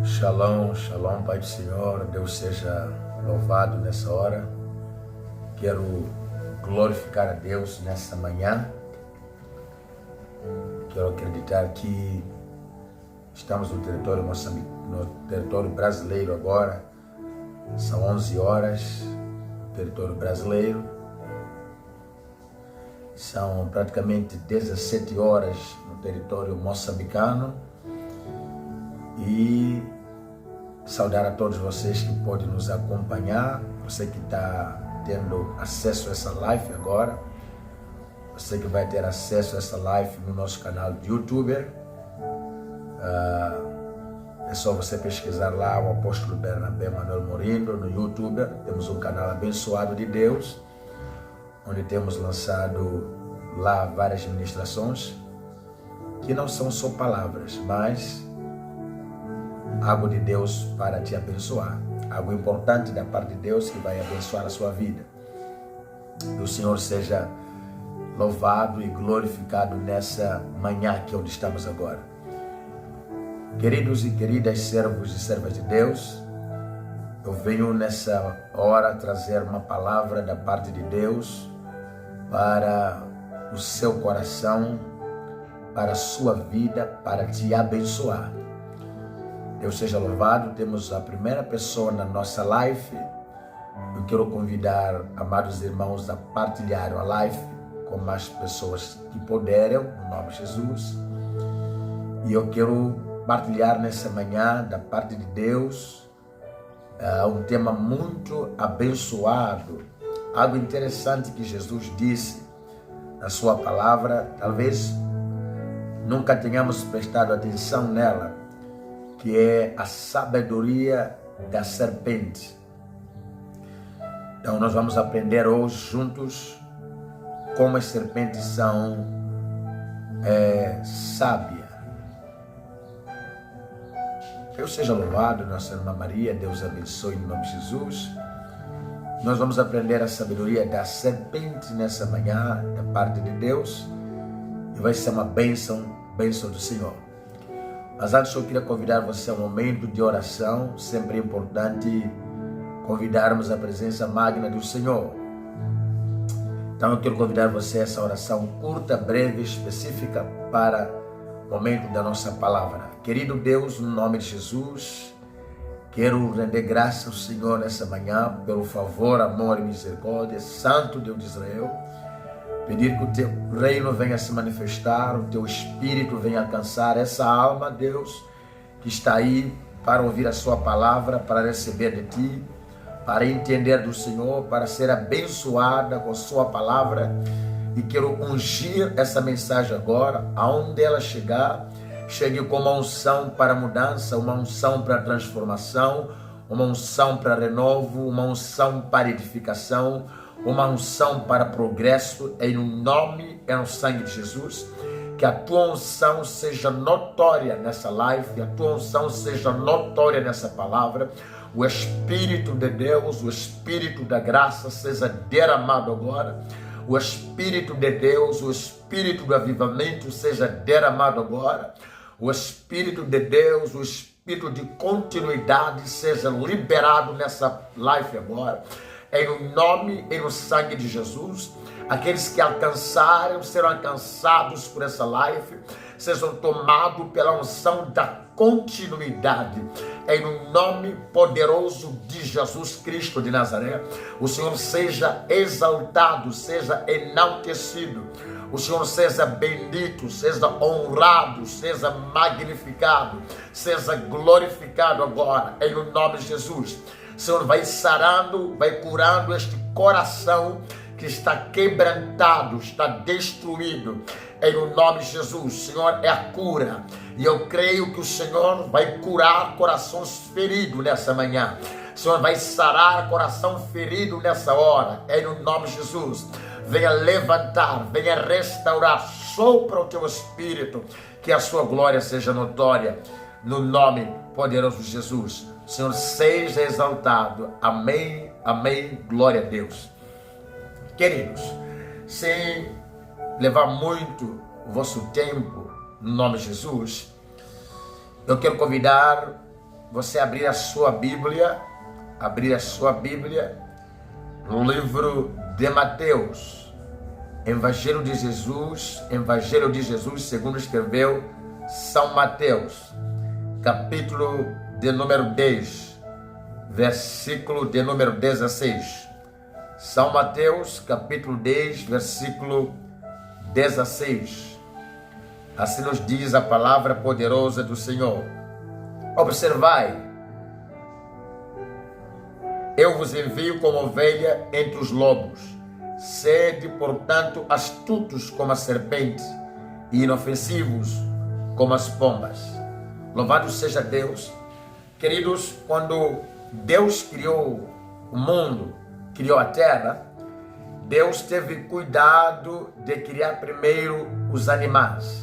Shalom, shalom, Pai do Senhor, Deus seja louvado nessa hora. Quero glorificar a Deus nessa manhã. Quero acreditar que estamos no território no território brasileiro agora. São 11 horas no território brasileiro. São praticamente 17 horas no território moçambicano. E saudar a todos vocês que podem nos acompanhar, você que está tendo acesso a essa live agora, você que vai ter acesso a essa live no nosso canal de YouTuber. É só você pesquisar lá o Apóstolo Bernabé Manuel Morindo no YouTuber. Temos um canal abençoado de Deus, onde temos lançado lá várias ministrações que não são só palavras, mas algo de Deus para te abençoar, algo importante da parte de Deus que vai abençoar a sua vida. Que o Senhor seja louvado e glorificado nessa manhã aqui onde estamos agora. Queridos e queridas servos e servas de Deus, eu venho nessa hora trazer uma palavra da parte de Deus para o seu coração, para a sua vida, para te abençoar. Deus seja louvado. Temos a primeira pessoa na nossa live. Eu quero convidar amados irmãos a partilhar a live com mais pessoas que puderem, no nome de Jesus. E eu quero partilhar nessa manhã da parte de Deus um tema muito abençoado, algo interessante que Jesus disse na sua palavra. Talvez nunca tenhamos prestado atenção nela, que é a sabedoria da serpente. Então nós vamos aprender hoje juntos como as serpentes são sábias. Deus seja louvado, nossa irmã Maria, Deus abençoe em nome de Jesus. Nós vamos aprender a sabedoria da serpente nessa manhã, da parte de Deus, e vai ser uma bênção do Senhor. Mas antes eu queria convidar você a um momento de oração. Sempre é importante convidarmos a presença magna do Senhor. Então eu quero convidar você a essa oração curta, breve, específica para o momento da nossa palavra. Querido Deus, no nome de Jesus, quero render graças ao Senhor nessa manhã pelo favor, amor e misericórdia, Santo Deus de Israel. Pedir que o teu reino venha se manifestar, o teu espírito venha alcançar essa alma, Deus, que está aí para ouvir a sua palavra, para receber de ti, para entender do Senhor, para ser abençoada com a sua palavra. E quero ungir essa mensagem agora, aonde ela chegar, chegue com uma unção para mudança, uma unção para transformação, uma unção para renovo, uma unção para edificação, uma unção para progresso, em nome e no sangue de Jesus. Que a tua unção seja notória nessa live, que a tua unção seja notória nessa palavra. O Espírito de Deus, o Espírito da graça seja derramado agora. O Espírito de Deus, o Espírito do avivamento seja derramado agora. O Espírito de Deus, o Espírito de continuidade seja liberado nessa live agora. Em nome e no sangue de Jesus. Aqueles que alcançarem serão alcançados por essa live, sejam tomados pela unção da continuidade. Em nome poderoso de Jesus Cristo de Nazaré, o Senhor seja exaltado, seja enaltecido. O Senhor seja bendito, seja honrado, seja magnificado, seja glorificado agora, em nome de Jesus. O Senhor vai sarando, vai curando este coração que está quebrantado, está destruído, em nome de Jesus. O Senhor é a cura, e eu creio que o Senhor vai curar corações feridos nessa manhã. O Senhor vai sarar coração ferido nessa hora, em nome de Jesus. Venha levantar, venha restaurar, sopra o teu espírito, que a sua glória seja notória, no nome poderoso de Jesus. O Senhor seja exaltado. Amém, amém, glória a Deus. Queridos, sem levar muito o vosso tempo, no nome de Jesus, eu quero convidar você abrir a sua Bíblia no livro de Mateus, Evangelho de Jesus segundo escreveu São Mateus, capítulo de número 10, versículo de número 16. São Mateus, capítulo 10, versículo 16. Assim nos diz a palavra poderosa do Senhor. Observai, eu vos envio como ovelha entre os lobos. Sede, portanto, astutos como a serpente e inofensivos como as pombas. Louvado seja Deus. Queridos, quando Deus criou o mundo, criou a terra, Deus teve cuidado de criar primeiro os animais.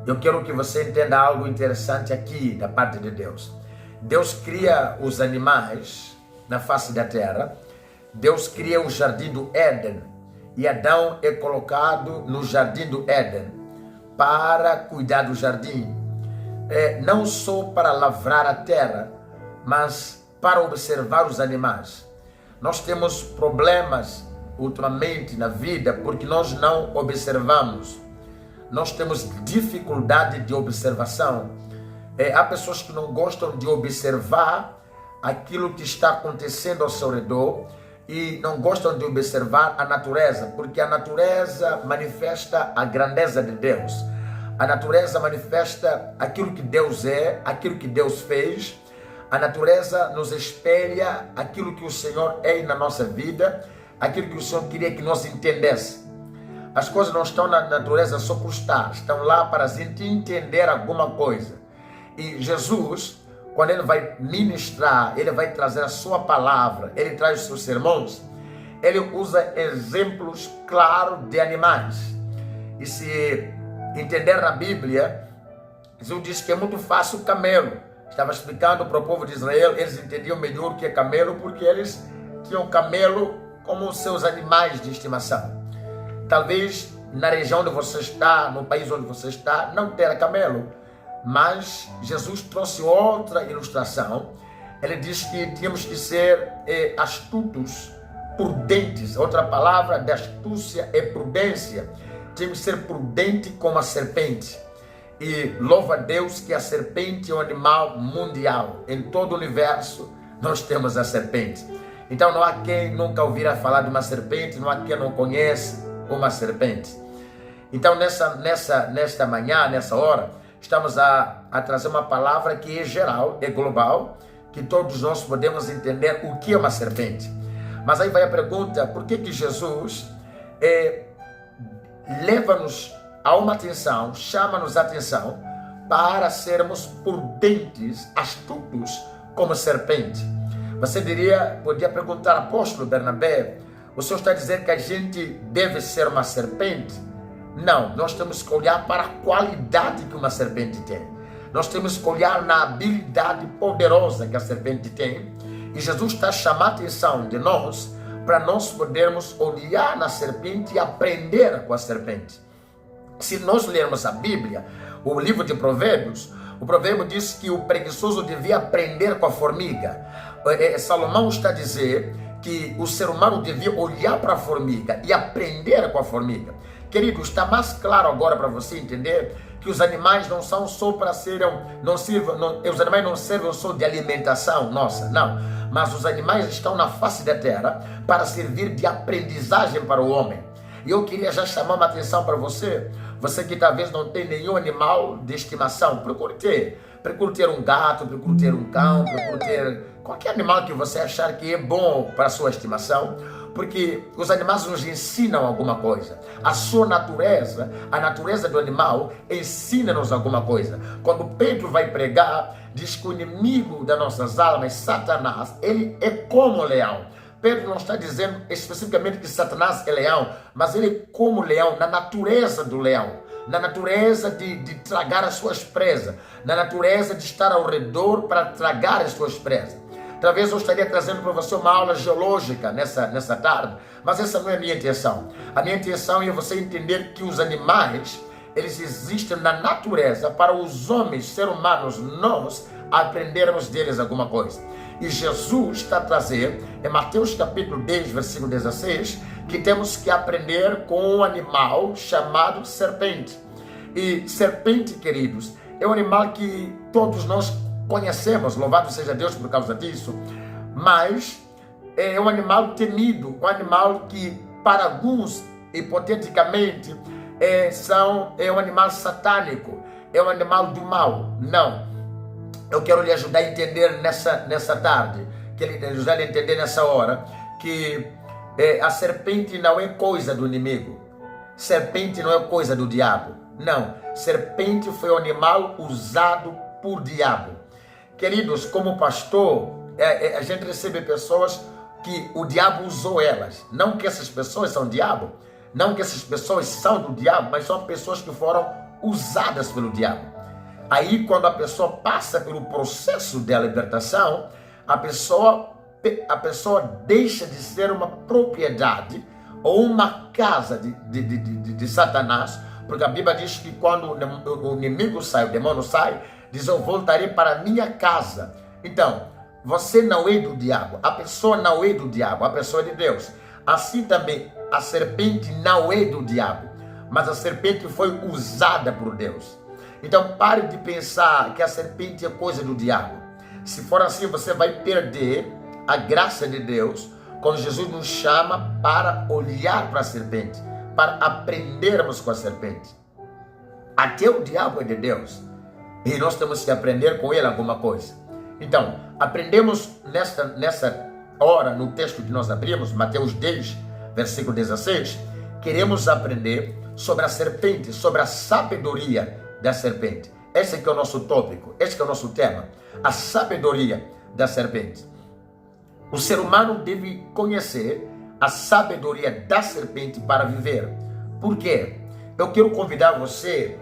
Eu quero que você entenda algo interessante aqui da parte de Deus. Deus cria os animais na face da terra. Deus cria o jardim do Éden. E Adão é colocado no jardim do Éden para cuidar do jardim. Não só para lavrar a terra, mas para observar os animais. Nós temos problemas ultimamente na vida porque nós não observamos. Nós temos dificuldade de observação. Há pessoas que não gostam de observar aquilo que está acontecendo ao seu redor e não gostam de observar a natureza, porque a natureza manifesta a grandeza de Deus. A natureza manifesta aquilo que Deus é, aquilo que Deus fez. A natureza nos espelha aquilo que o Senhor é na nossa vida, aquilo que o Senhor queria que nós entendêssemos. As coisas não estão na natureza só por estar, estão lá para a gente entender alguma coisa. E Jesus, quando ele vai ministrar, ele vai trazer a sua palavra, ele traz os seus sermões, ele usa exemplos claros de animais. E se entender na Bíblia, Jesus diz que é muito fácil o camelo. Estava explicando para o povo de Israel, eles entendiam melhor o que é camelo, porque eles tinham camelo como seus animais de estimação. Talvez na região onde você está, no país onde você está, não tenha camelo. Mas Jesus trouxe outra ilustração. Ele diz que tínhamos que ser astutos, prudentes. Outra palavra de astúcia é prudência. Temos que ser prudente como a serpente. E louva a Deus que a serpente é um animal mundial. Em todo o universo nós temos a serpente. Então não há quem nunca ouvira falar de uma serpente, não há quem não conhece uma serpente. Então nesta manhã, nessa hora, estamos a trazer uma palavra que é geral, é global, que todos nós podemos entender o que é uma serpente. Mas aí vai a pergunta, por que Jesus leva-nos a uma atenção, chama-nos a atenção para sermos prudentes, astutos como serpente? Você podia perguntar, apóstolo Bernabé, o senhor está dizendo que a gente deve ser uma serpente? Não, nós temos que olhar para a qualidade que uma serpente tem. Nós temos que olhar na habilidade poderosa que a serpente tem. E Jesus está chamando a atenção de nós para nós podermos olhar na serpente e aprender com a serpente. Se nós lermos a Bíblia, o livro de Provérbios, o provérbio diz que o preguiçoso devia aprender com a formiga. Salomão está a dizer que o ser humano devia olhar para a formiga e aprender com a formiga. Querido, está mais claro agora para você entender que os animais não são só para serem, os animais não servem só de alimentação nossa, não. Mas os animais estão na face da terra para servir de aprendizagem para o homem. E eu queria já chamar uma atenção para você que talvez não tem nenhum animal de estimação, procure ter um gato, procure ter um cão, procure ter qualquer animal que você achar que é bom para a sua estimação, porque os animais nos ensinam alguma coisa. A sua natureza, a natureza do animal, ensina-nos alguma coisa. Quando Pedro vai pregar, diz que o inimigo das nossas almas, Satanás, ele é como o leão. Pedro não está dizendo especificamente que Satanás é leão, mas ele é como leão, na natureza do leão, na natureza de tragar as suas presas, na natureza de estar ao redor para tragar as suas presas. Talvez eu estaria trazendo para você uma aula geológica nessa tarde, mas essa não é a minha intenção. A minha intenção é você entender que os animais, eles existem na natureza para os homens, seres humanos, nós aprendermos deles alguma coisa. E Jesus está a trazer, em Mateus capítulo 10, versículo 16, que temos que aprender com um animal chamado serpente. E serpente, queridos, é um animal que todos nós conhecemos, louvado seja Deus por causa disso, mas é um animal temido, um animal que para alguns, hipoteticamente, é um animal satânico, é um animal do mal. Não, eu quero lhe ajudar a entender nessa tarde, quero ajudar a entender nessa hora, que a serpente não é coisa do inimigo, serpente não é coisa do diabo, não, serpente foi um animal usado por diabo. Queridos, como pastor, a gente recebe pessoas que o diabo usou elas, não que essas pessoas são diabo, não que essas pessoas são do diabo, mas são pessoas que foram usadas pelo diabo. Aí, quando a pessoa passa pelo processo de libertação, a pessoa deixa de ser uma propriedade ou uma casa de Satanás, porque a Bíblia diz que quando o inimigo sai, o demônio sai, diz: eu voltarei para a minha casa. Então, você não é do diabo, a pessoa não é do diabo, a pessoa é de Deus. Assim também, a serpente não é do diabo, mas a serpente foi usada por Deus. Então pare de pensar que a serpente é coisa do diabo. Se for assim, você vai perder a graça de Deus quando Jesus nos chama para olhar para a serpente, para aprendermos com a serpente. Até o diabo é de Deus e nós temos que aprender com ele alguma coisa. Então, aprendemos nessa hora, no texto que nós abrimos, Mateus 10, versículo 16, queremos aprender sobre a serpente, sobre a sabedoria da serpente. Esse aqui é o nosso tópico, esse é o nosso tema, a sabedoria da serpente. O ser humano deve conhecer a sabedoria da serpente para viver. Por quê? Eu quero convidar você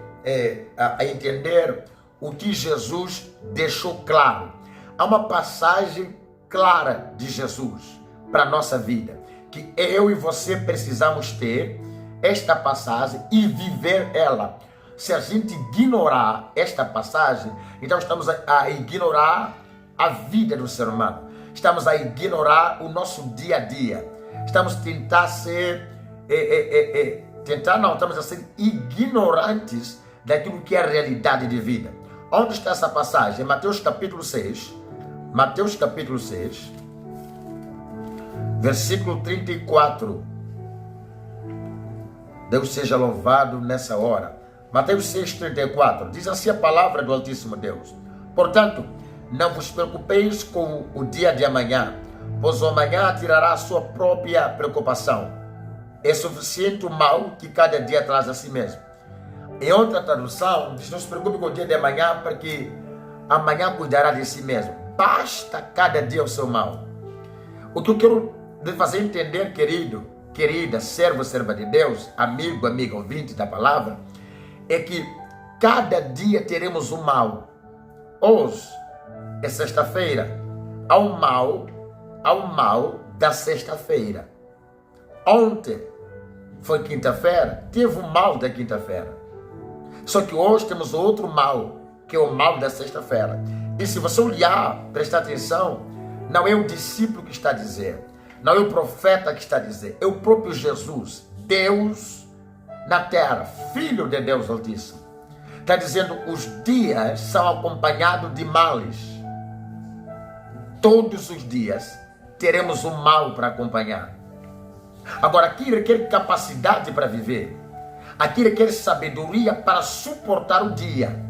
a entender o que Jesus deixou claro. Há uma passagem clara de Jesus para a nossa vida, que eu e você precisamos ter esta passagem e viver ela. Se a gente ignorar esta passagem, então estamos a ignorar a vida do ser humano, estamos a ignorar o nosso dia a dia, estamos estamos a ser ignorantes daquilo que é a realidade de vida. Onde está essa passagem? Em Mateus capítulo 6, versículo 34. Deus seja louvado nessa hora. Mateus 6,34, diz assim a palavra do Altíssimo Deus: portanto, não vos preocupeis com o dia de amanhã, pois o amanhã tirará a sua própria preocupação. É suficiente o mal que cada dia traz a si mesmo. Em outra tradução, diz: não se preocupe com o dia de amanhã, porque amanhã cuidará de si mesmo. Basta cada dia o seu mal. O que eu quero fazer entender, querido, querida, servo, serva de Deus, amigo, amiga, ouvinte da palavra, é que cada dia teremos um mal. Hoje é sexta-feira, há um mal da sexta-feira. Ontem foi quinta-feira, teve um mal da quinta-feira. Só que hoje temos outro mal, que é o mal da sexta-feira. E se você olhar, prestar atenção, não é o discípulo que está a dizer, não é o profeta que está a dizer, é o próprio Jesus, Deus na terra, Filho de Deus Altíssimo. Está dizendo: os dias são acompanhados de males. Todos os dias teremos um mal para acompanhar. Agora, aqui requer capacidade para viver. Aqui requer sabedoria para suportar o dia.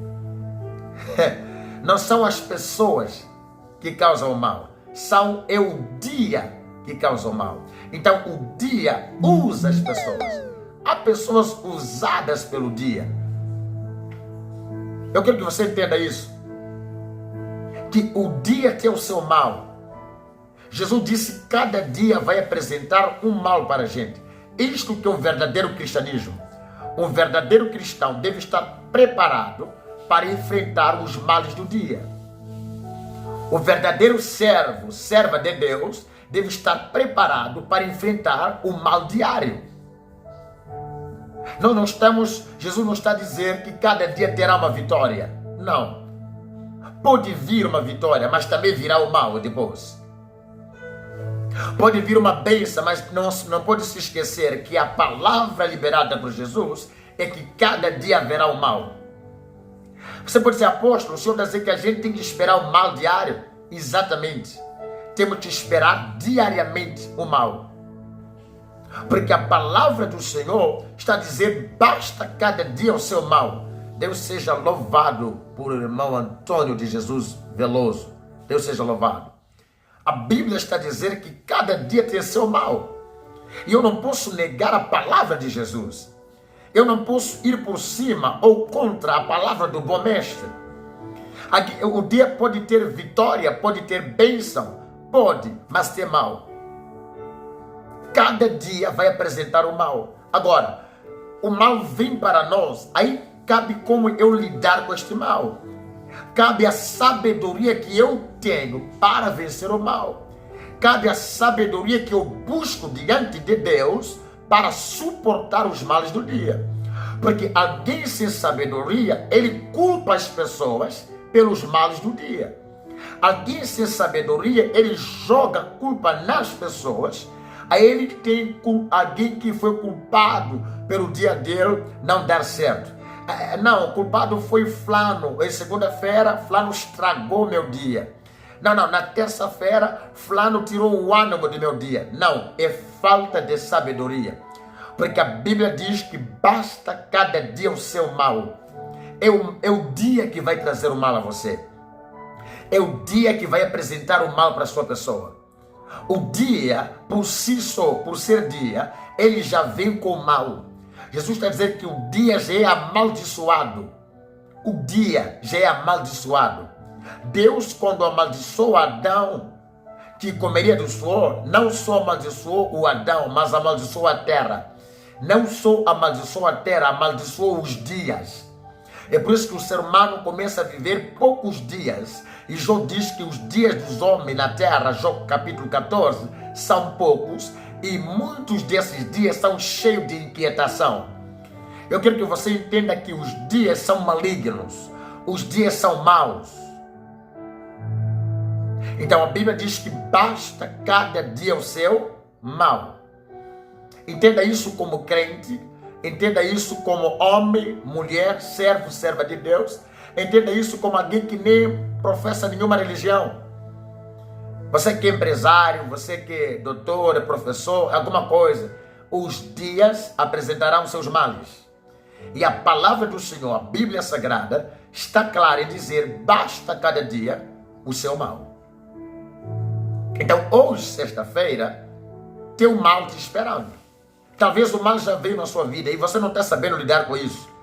Não são as pessoas que causam o mal, é o dia que causa o mal. Então o dia usa as pessoas. Há pessoas usadas pelo dia. Eu quero que você entenda isso, que o dia tem o seu mal. Jesus disse que cada dia vai apresentar um mal para a gente. Isto que é o verdadeiro cristianismo. Um verdadeiro cristão deve estar preparado para enfrentar os males do dia. O verdadeiro servo, serva de Deus, deve estar preparado para enfrentar o mal diário. Jesus não está a dizer que cada dia terá uma vitória. Não. Pode vir uma vitória, mas também virá o mal depois. Pode vir uma bênção, mas não pode se esquecer que a palavra liberada por Jesus é que cada dia haverá o mal. Você pode ser apóstolo, o Senhor está dizendo que a gente tem que esperar o mal diário. Exatamente. Temos que esperar diariamente o mal. Porque a palavra do Senhor está a dizer, basta cada dia o seu mal. Deus seja louvado por o irmão Antônio de Jesus Veloso. Deus seja louvado. A Bíblia está a dizer que cada dia tem seu mal. E eu não posso negar a palavra de Jesus. Eu não posso ir por cima ou contra a palavra do bom mestre. O dia pode ter vitória, pode ter bênção, pode, mas tem mal. Cada dia vai apresentar o mal. Agora, o mal vem para nós, aí cabe como eu lidar com este mal. Cabe a sabedoria que eu tenho para vencer o mal. Cabe a sabedoria que eu busco diante de Deus para suportar os males do dia. Porque alguém sem sabedoria, ele culpa as pessoas pelos males do dia. Alguém sem sabedoria, ele joga culpa nas pessoas. Aí ele tem alguém que foi culpado pelo dia dele não dar certo. Não, o culpado foi Flano. Em segunda-feira, Flano estragou meu dia. Não, na terça-feira, Flano tirou o ânimo do meu dia. Não, é falta de sabedoria. Porque a Bíblia diz que basta cada dia o seu mal. É o dia que vai trazer o mal a você. É o dia que vai apresentar o mal para a sua pessoa. O dia, por si só, por ser dia, ele já vem com o mal. Jesus está dizendo que o dia já é amaldiçoado. O dia já é amaldiçoado. Deus, quando amaldiçoou Adão, que comeria do suor, não só amaldiçoou o Adão, mas amaldiçoou a terra. Não só amaldiçoou a terra, amaldiçoou os dias. É por isso que o ser humano começa a viver poucos dias. E Jó diz que os dias dos homens na terra, Jó capítulo 14, são poucos. E muitos desses dias são cheios de inquietação. Eu quero que você entenda que os dias são malignos. Os dias são maus. Então a Bíblia diz que basta cada dia o seu mal. Entenda isso como crente. Entenda isso como homem, mulher, servo, serva de Deus. Entenda isso como alguém que nem professa nenhuma religião. Você que é empresário, você que é doutor, é professor, alguma coisa. Os dias apresentarão seus males. E a palavra do Senhor, a Bíblia Sagrada, está clara em dizer, basta cada dia o seu mal. Então hoje, sexta-feira, tem o mal te esperando. Talvez o mal já veio na sua vida e você não está sabendo lidar com isso.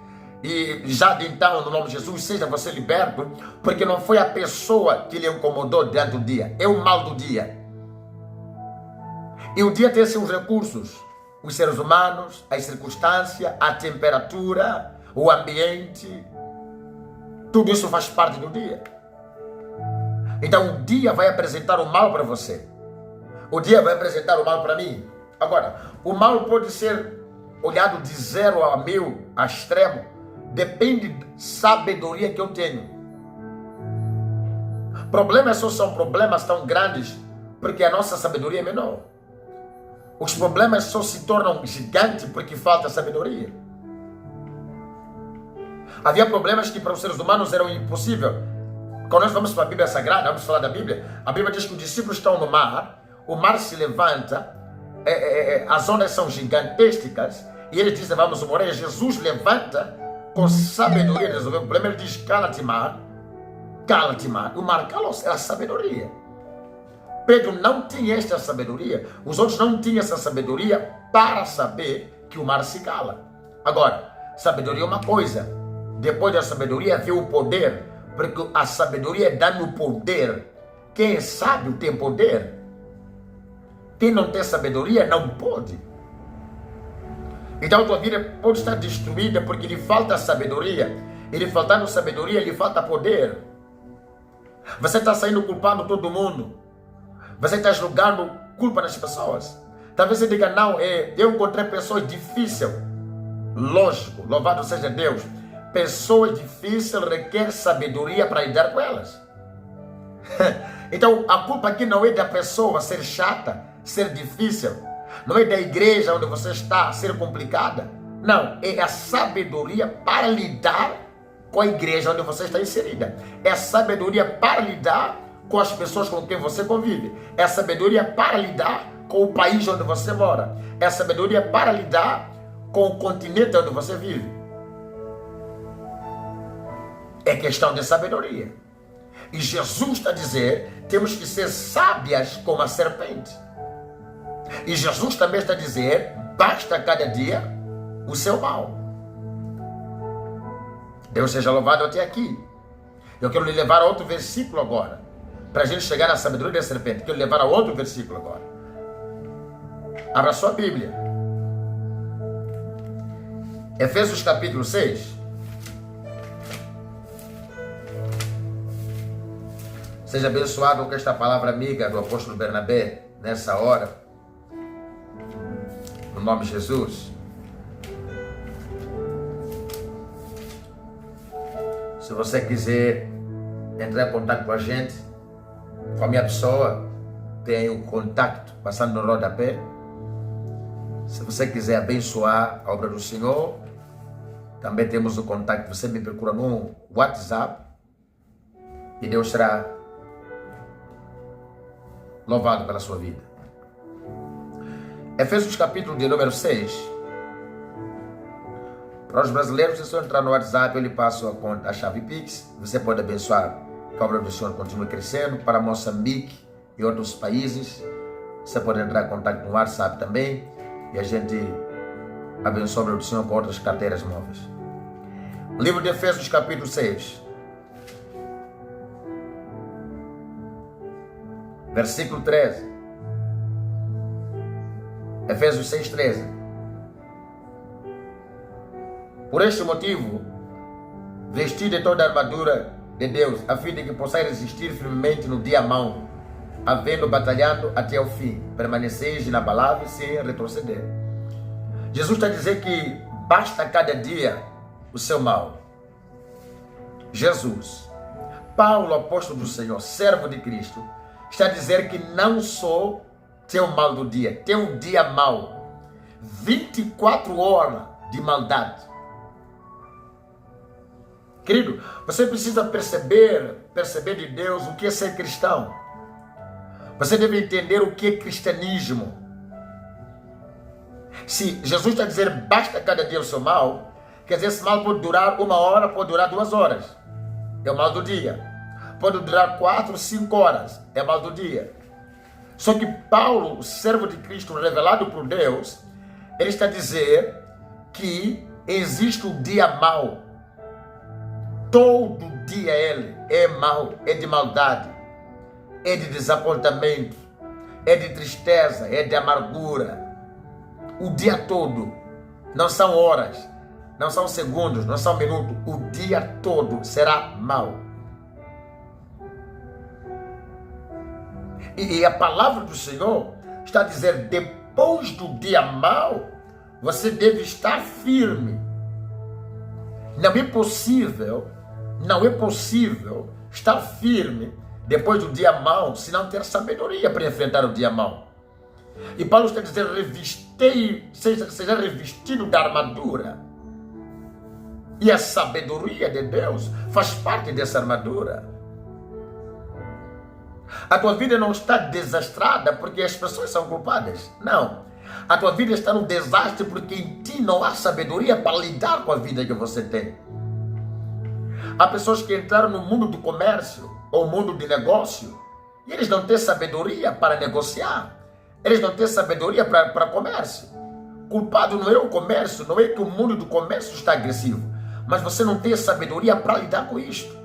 E já de então, no nome de Jesus, seja você liberto, porque não foi a pessoa que lhe incomodou durante o dia, é o mal do dia. E o dia tem seus recursos, os seres humanos, as circunstâncias, a temperatura, o ambiente, tudo isso faz parte do dia. Então o dia vai apresentar o mal para você, o dia vai apresentar o mal para mim. Agora, o mal pode ser olhado de 0 a 1000 a extremo, depende da sabedoria que eu tenho. Problemas só são problemas tão grandes porque a nossa sabedoria é menor. Os problemas só se tornam gigantes porque falta sabedoria. Havia problemas que para os seres humanos eram impossíveis. Quando nós vamos para a Bíblia Sagrada, vamos falar da Bíblia, a Bíblia diz que os discípulos estão no mar, o mar se levanta, as ondas são gigantescas, e eles dizem, vamos morrer. Jesus levanta com sabedoria, resolveu o problema. Ele diz, cala-te mar, cala-te mar. O mar calou-se, era sabedoria. Pedro não tinha esta sabedoria, os outros não tinham essa sabedoria para saber que o mar se cala. Agora, sabedoria é uma coisa, depois da sabedoria vem o poder, porque a sabedoria dá-me o poder. Quem é sábio tem poder. Quem não tem sabedoria não pode. Então a tua vida pode estar destruída porque lhe falta sabedoria. E lhe faltando sabedoria, lhe falta poder. Você está saindo culpando todo mundo. Você está jogando culpa nas pessoas. Talvez você diga, não, eu encontrei pessoas difíceis. Lógico, louvado seja Deus. Pessoas difíceis requerem sabedoria para lidar com elas. Então, a culpa aqui não é da pessoa ser chata, ser difícil. Não é da igreja onde você está ser complicada. Não, é a sabedoria para lidar com a igreja onde você está inserida. É a sabedoria para lidar com as pessoas com quem você convive. É a sabedoria para lidar com o país onde você mora. É a sabedoria para lidar com o continente onde você vive. É questão de sabedoria. E Jesus está a dizer, temos que ser sábias como a serpente. E Jesus também está a dizer, basta cada dia o seu mal. Deus seja louvado até aqui. Eu quero lhe levar a outro versículo agora, para a gente chegar na sabedoria da serpente. Quero lhe levar a outro versículo agora. Abra sua Bíblia. Efésios capítulo 6. Seja abençoado com esta palavra amiga do apóstolo Bernabé, nessa hora. No nome de Jesus. Se você quiser entrar em contato com a gente, com a minha pessoa, tem o contato passando no rodapé. Se você quiser abençoar a obra do Senhor, também temos o contato. Você me procura no WhatsApp e Deus será louvado pela sua vida. Efésios capítulo de número 6. Para os brasileiros, é só entrar no WhatsApp, eu lhe passo a conta, a chave Pix. Você pode abençoar que a obra do Senhor continue crescendo. Para Moçambique e outros países, você pode entrar em contato no WhatsApp também. E a gente abençoa a obra do Senhor com outras carteiras móveis. Livro de Efésios capítulo 6. Versículo 13. Efésios 6, 13. Por este motivo, vestide toda a armadura de Deus, a fim de que possais resistir firmemente no dia mau, havendo batalhado até o fim, permaneceis inabaláveis sem retroceder. Jesus está a dizer que basta cada dia o seu mal. Jesus, Paulo, apóstolo do Senhor, servo de Cristo, está a dizer que não só tem o mal do dia, tem um dia mau. 24 horas de maldade. Querido, você precisa perceber de Deus o que é ser cristão. Você deve entender o que é cristianismo. Se Jesus está a dizer basta cada dia o seu mal, quer dizer, esse mal pode durar 1 hora, pode durar 2 horas. É o mal do dia. Pode durar 4, 5 horas. É mal do dia. Só que Paulo, o servo de Cristo revelado por Deus, ele está a dizer que existe um dia mau. Todo dia ele é mau, é de maldade, é de desapontamento, é de tristeza, é de amargura. O dia todo. Não são horas, não são segundos, não são minutos. O dia todo será mau. E a palavra do Senhor está a dizer, depois do dia mau, você deve estar firme. Não é possível estar firme depois do dia mau, se não ter sabedoria para enfrentar o dia mau. E Paulo está a dizer, seja revestido da armadura. E a sabedoria de Deus faz parte dessa armadura. A tua vida não está desastrada porque as pessoas são culpadas. Não. A tua vida está no desastre porque em ti não há sabedoria para lidar com a vida que você tem. Há pessoas que entraram no mundo do comércio ou mundo de negócio e eles não têm sabedoria para negociar. Eles não têm sabedoria para comércio. Culpado não é o comércio, não é que o mundo do comércio está agressivo, mas você não tem sabedoria para lidar com isto.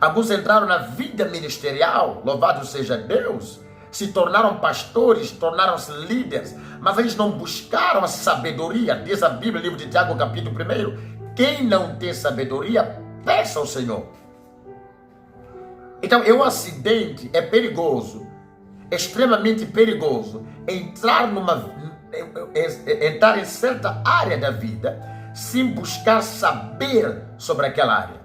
Alguns entraram na vida ministerial, louvado seja Deus, se tornaram pastores, tornaram-se líderes, mas eles não buscaram a sabedoria. Diz a Bíblia, livro de Tiago, capítulo 1, quem não tem sabedoria, peça ao Senhor. Então, um acidente é perigoso, extremamente perigoso. Entrar entrar em certa área da vida sem buscar saber sobre aquela área.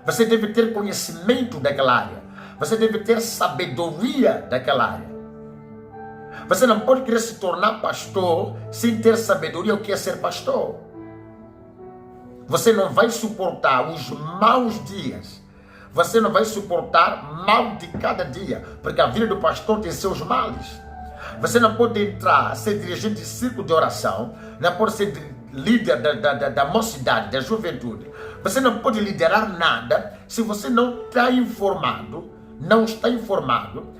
Você deve ter conhecimento daquela área. Você deve ter sabedoria daquela área. Você não pode querer se tornar pastor sem ter sabedoria o que é ser pastor. Você não vai suportar os maus dias. Você não vai suportar mal de cada dia, porque a vida do pastor tem seus males. Você não pode entrar, ser dirigente de círculo de oração, não pode ser líder da mocidade, da juventude. Você não pode liderar nada se você não está informado,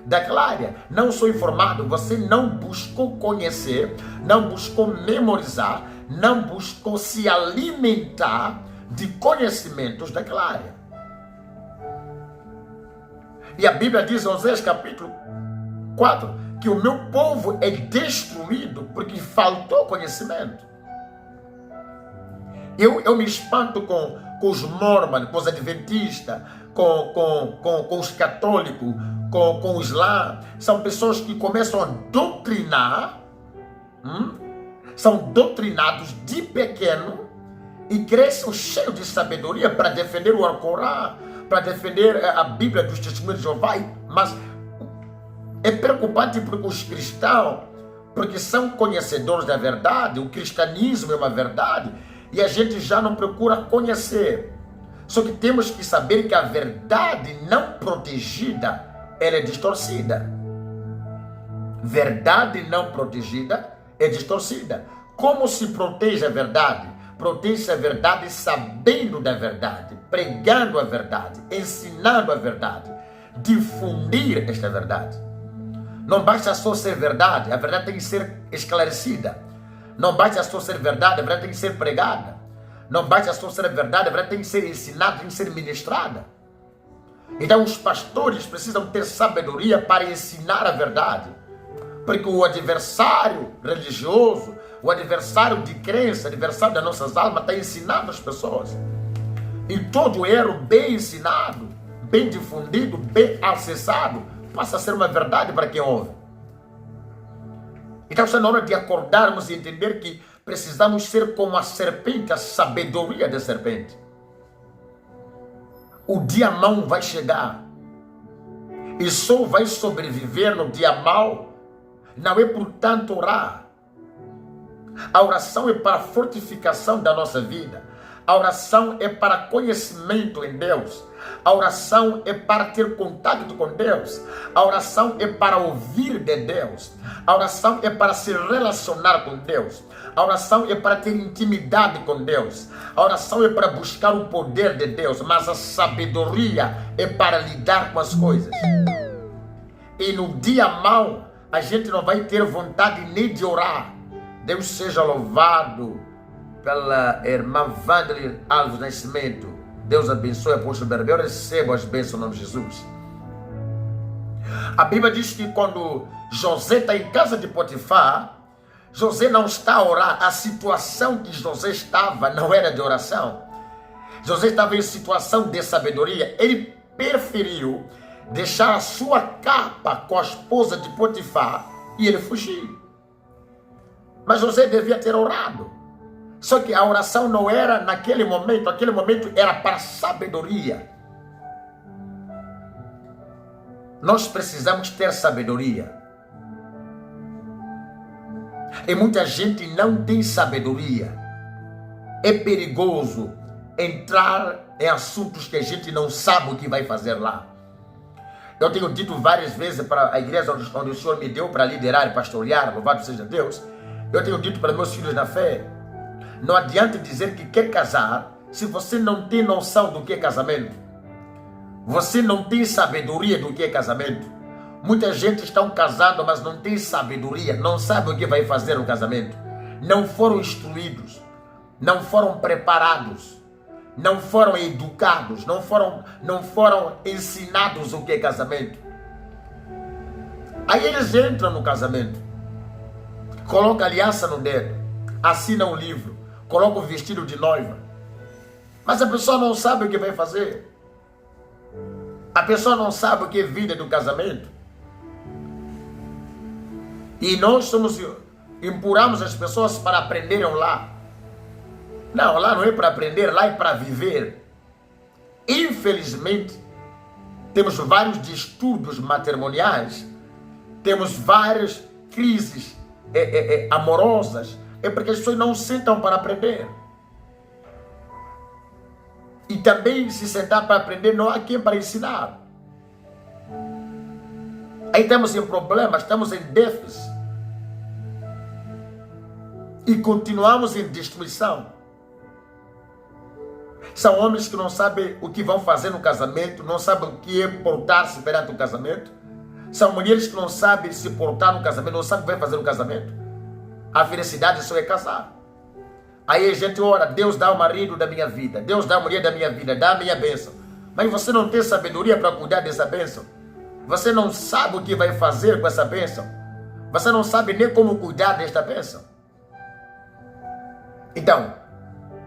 daquela área. Não sou informado, você não buscou conhecer, não buscou memorizar, não buscou se alimentar de conhecimentos daquela área. E a Bíblia diz em Oséias capítulo 4 que o meu povo é destruído porque faltou conhecimento. Eu me espanto com os mormons, com os adventistas, com os católicos, com o Islã. São pessoas que começam a doutrinar, são doutrinados de pequeno e crescem cheios de sabedoria para defender o Alcorão, para defender a Bíblia dos Testemunhos de Jeová. Mas é preocupante porque os cristãos, porque são conhecedores da verdade, o cristianismo é uma verdade, e a gente já não procura conhecer. Só que temos que saber que a verdade não protegida, ela é distorcida. Verdade não protegida é distorcida. Como se protege a verdade? Protege a verdade sabendo da verdade, pregando a verdade, ensinando a verdade, difundir esta verdade. Não basta só ser verdade, a verdade tem que ser esclarecida. Não basta só ser verdade, a verdade tem que ser pregada. Não basta só ser verdade, a verdade tem que ser ensinada, tem que ser ministrada. Então os pastores precisam ter sabedoria para ensinar a verdade. Porque o adversário religioso, o adversário de crença, o adversário das nossas almas está ensinando as pessoas. E todo erro bem ensinado, bem difundido, bem acessado, passa a ser uma verdade para quem ouve. Então está na hora de acordarmos e entender que precisamos ser como a serpente, a sabedoria da serpente. O dia mau vai chegar. E só vai sobreviver no dia mau. Não é por tanto orar. A oração é para a fortificação da nossa vida. A oração é para conhecimento em Deus. A oração é para ter contato com Deus. A oração é para ouvir de Deus. A oração é para se relacionar com Deus. A oração é para ter intimidade com Deus. A oração é para buscar o poder de Deus. Mas a sabedoria é para lidar com as coisas. E no dia mau, a gente não vai ter vontade nem de orar. Deus seja louvado pela irmã Wanderley Alves Nascimento. Deus abençoe, apóstolo Berbel, receba as bênçãos no nome de Jesus. A Bíblia diz que quando José está em casa de Potifar, José não está a orar. A situação que José estava não era de oração. José estava em situação de sabedoria. Ele preferiu deixar a sua capa com a esposa de Potifar e ele fugiu. Mas José devia ter orado. Só que a oração não era naquele momento. Aquele momento era para sabedoria. Nós precisamos ter sabedoria. E muita gente não tem sabedoria. É perigoso entrar em assuntos que a gente não sabe o que vai fazer lá. Eu tenho dito várias vezes para a igreja onde o Senhor me deu para liderar e pastorear, louvado seja Deus. Eu tenho dito para meus filhos na fé, não adianta dizer que quer casar se você não tem noção do que é casamento. Você não tem sabedoria do que é casamento. Muita gente está casando, mas não tem sabedoria, não sabe o que vai fazer no casamento. Não foram instruídos, não foram preparados, não foram educados, não foram ensinados o que é casamento. Aí eles entram no casamento, colocam a aliança no dedo, assinam o livro, colocam o vestido de noiva, mas a pessoa não sabe o que vai fazer. A pessoa não sabe o que é vida do casamento. E nós somos empurramos as pessoas para aprenderem lá. Não, lá não é para aprender, lá é para viver. Infelizmente, temos vários distúrbios matrimoniais, temos várias crises amorosas, é porque as pessoas não sentam para aprender. E também, se sentar para aprender, não há quem para ensinar. Aí estamos em problemas, estamos em déficit. E continuamos em destruição. São homens que não sabem o que vão fazer no casamento, não sabem o que é portar-se perante o casamento. São mulheres que não sabem se portar no casamento, não sabem o que vai fazer no casamento. A felicidade só é casar. Aí a gente ora, Deus dá o marido da minha vida, Deus dá a mulher da minha vida, dá a minha bênção. Mas você não tem sabedoria para cuidar dessa bênção. Você não sabe o que vai fazer com essa bênção. Você não sabe nem como cuidar desta bênção. Então,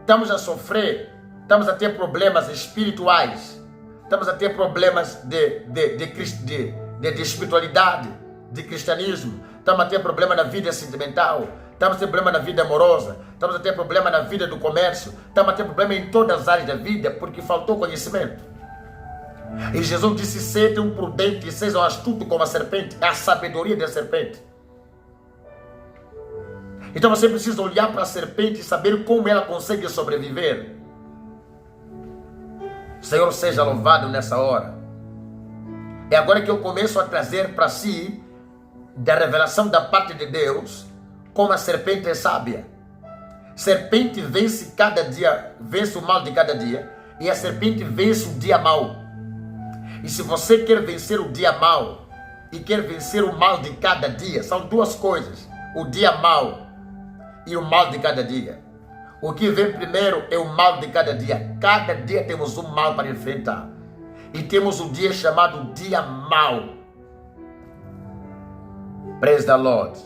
estamos a sofrer, estamos a ter problemas espirituais, estamos a ter problemas de espiritualidade, de cristianismo, estamos a ter problema na vida sentimental, estamos a ter problema na vida amorosa, estamos a ter problema na vida do comércio, estamos a ter problema em todas as áreas da vida, porque faltou conhecimento. E Jesus disse, sejam prudentes, sejam astutos como a serpente, é a sabedoria da serpente. Então você precisa olhar para a serpente e saber como ela consegue sobreviver. O Senhor seja louvado nessa hora. É agora que eu começo a trazer para si, da revelação da parte de Deus, como a serpente é sábia. Serpente vence cada dia, vence o mal de cada dia, e a serpente vence o dia mau. E se você quer vencer o dia mau e quer vencer o mal de cada dia, são duas coisas, o dia mau e o mal de cada dia. O que vem primeiro é o mal de cada dia. Cada dia temos um mal para enfrentar. E temos um dia chamado dia mau. Praise the Lord.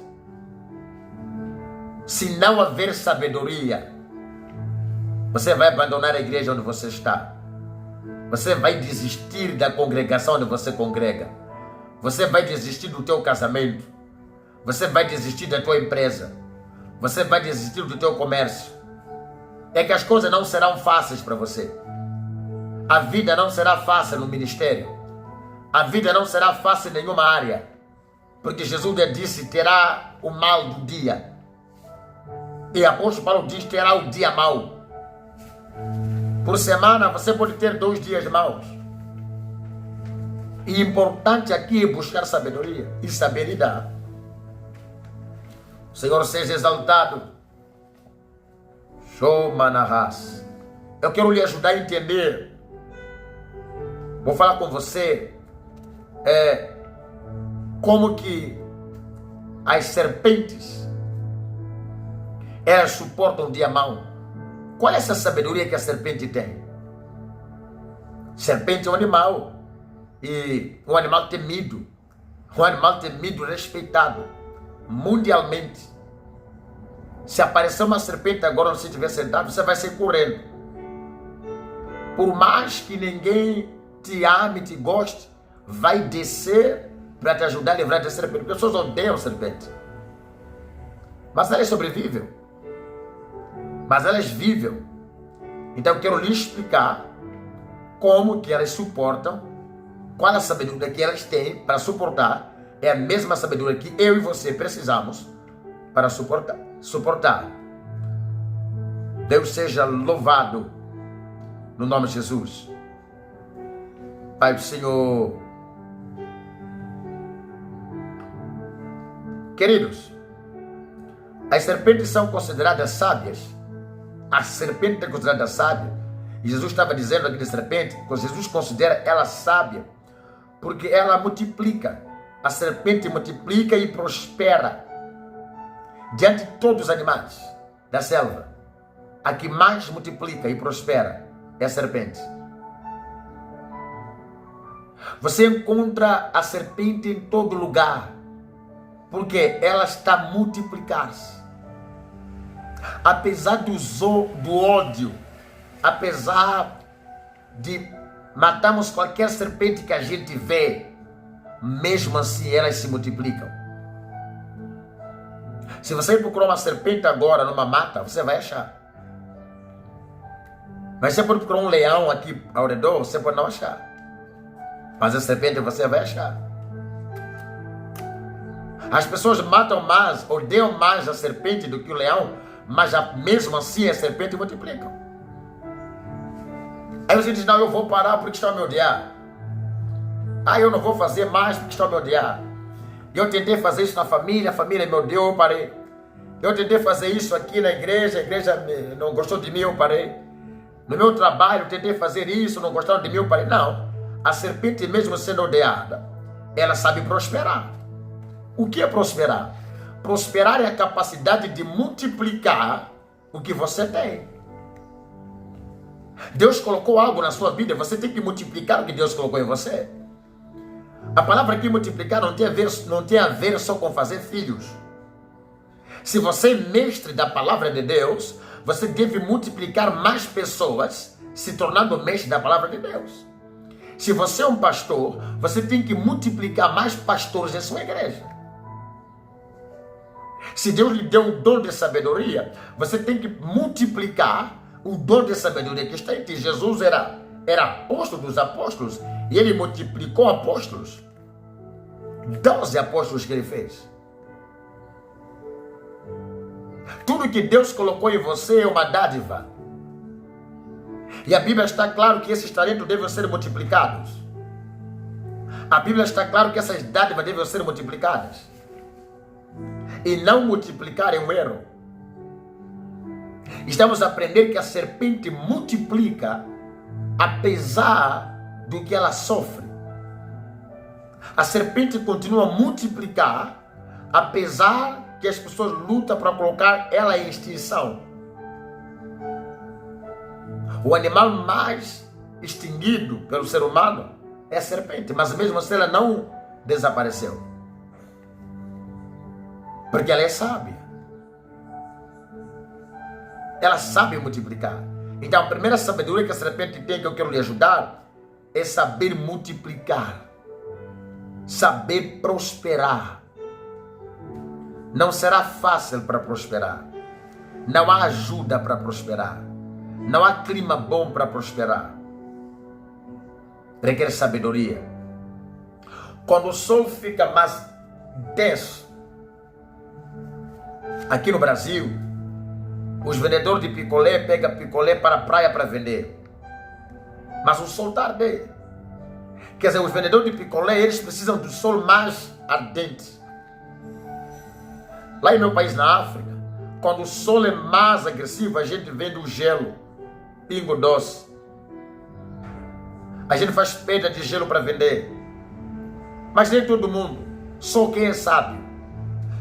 Se não haver sabedoria, você vai abandonar a igreja onde você está. Você vai desistir da congregação onde você congrega. Você vai desistir do teu casamento. Você vai desistir da tua empresa. Você vai desistir do teu comércio. É que as coisas não serão fáceis para você. A vida não será fácil no ministério. A vida não será fácil em nenhuma área. Porque Jesus disse, terá o mal do dia. E o apóstolo Paulo diz, terá o dia mau. Por semana você pode ter 2 dias maus. E importante aqui é buscar sabedoria e saber lidar. O Senhor seja exaltado. Show manahas. Eu quero lhe ajudar a entender. Vou falar com você como que as serpentes elas suportam o dia mau. Qual é essa sabedoria que a serpente tem? Serpente é um animal. E um animal temido. Um animal temido, respeitado. Mundialmente. Se aparecer uma serpente agora onde você estiver sentado, você vai sair correndo. Por mais que ninguém te ame, te goste, vai descer para te ajudar a livrar da serpente. Pessoas odeiam serpente. Mas elas sobrevivem. Mas elas vivem. Então eu quero lhe explicar como que elas suportam, qual a sabedoria que elas têm para suportar. É a mesma sabedoria que eu e você precisamos para suportar. Deus seja louvado no nome de Jesus. Pai do Senhor. Queridos, as serpentes são consideradas sábias. A serpente é considerada sábia. E Jesus estava dizendo aqui de serpente, que Jesus considera ela sábia, porque ela multiplica. A serpente multiplica e prospera diante de todos os animais da selva. A que mais multiplica e prospera é a serpente. Você encontra a serpente em todo lugar, porque ela está a multiplicar-se. Apesar do ódio, apesar de matarmos qualquer serpente que a gente vê, mesmo assim elas se multiplicam. Se você procurar uma serpente agora numa mata, você vai achar. Mas se você procurar um leão aqui ao redor, você pode não achar. Mas a serpente você vai achar. As pessoas matam mais, odeiam mais a serpente do que o leão, mas mesmo assim a serpente multiplica. Aí você diz, não, eu vou parar porque estão a me odiar. Ah, eu não vou fazer mais porque estão a me odiar. Eu tentei fazer isso na família, a família me odiou, eu parei. Eu tentei fazer isso aqui na igreja, a igreja não gostou de mim, eu parei. No meu trabalho, eu tentei fazer isso, não gostaram de mim, eu parei. Não, a serpente mesmo sendo odiada, ela sabe prosperar. O que é prosperar? Prosperar é a capacidade de multiplicar o que você tem. Deus colocou algo na sua vida, você tem que multiplicar o que Deus colocou em você. A palavra aqui multiplicar não tem a ver só com fazer filhos. Se você é mestre da palavra de Deus, você deve multiplicar mais pessoas, se tornando mestre da palavra de Deus. Se você é um pastor, você tem que multiplicar mais pastores em sua igreja. Se Deus lhe deu o dom de sabedoria, você tem que multiplicar o dom de sabedoria que está em ti. Jesus era apóstolo dos apóstolos e ele multiplicou apóstolos. 12 apóstolos que ele fez. Tudo que Deus colocou em você é uma dádiva. E a Bíblia está claro que esses talentos devem ser multiplicados. A Bíblia está claro que essas dádivas devem ser multiplicadas. E não multiplicar é um erro. Estamos a aprender que a serpente multiplica apesar do que ela sofre. A serpente continua a multiplicar apesar que as pessoas lutam para colocar ela em extinção. O animal mais extinguido pelo ser humano é a serpente, mas mesmo assim ela não desapareceu. Porque ela é sábia. Ela sabe multiplicar. Então a primeira sabedoria que a serpente tem, que eu quero lhe ajudar, é saber multiplicar. Saber prosperar. Não será fácil para prosperar. Não há ajuda para prosperar. Não há clima bom para prosperar. Requer sabedoria. Quando o sol fica mais denso, aqui no Brasil, os vendedores de picolé pegam picolé para a praia para vender. Mas o sol está ardendo. Quer dizer, os vendedores de picolé, eles precisam do sol mais ardente. Lá em meu país, na África, quando o sol é mais agressivo, a gente vende o gelo, pingo doce. A gente faz pedra de gelo para vender. Mas nem todo mundo. Só quem é sábio.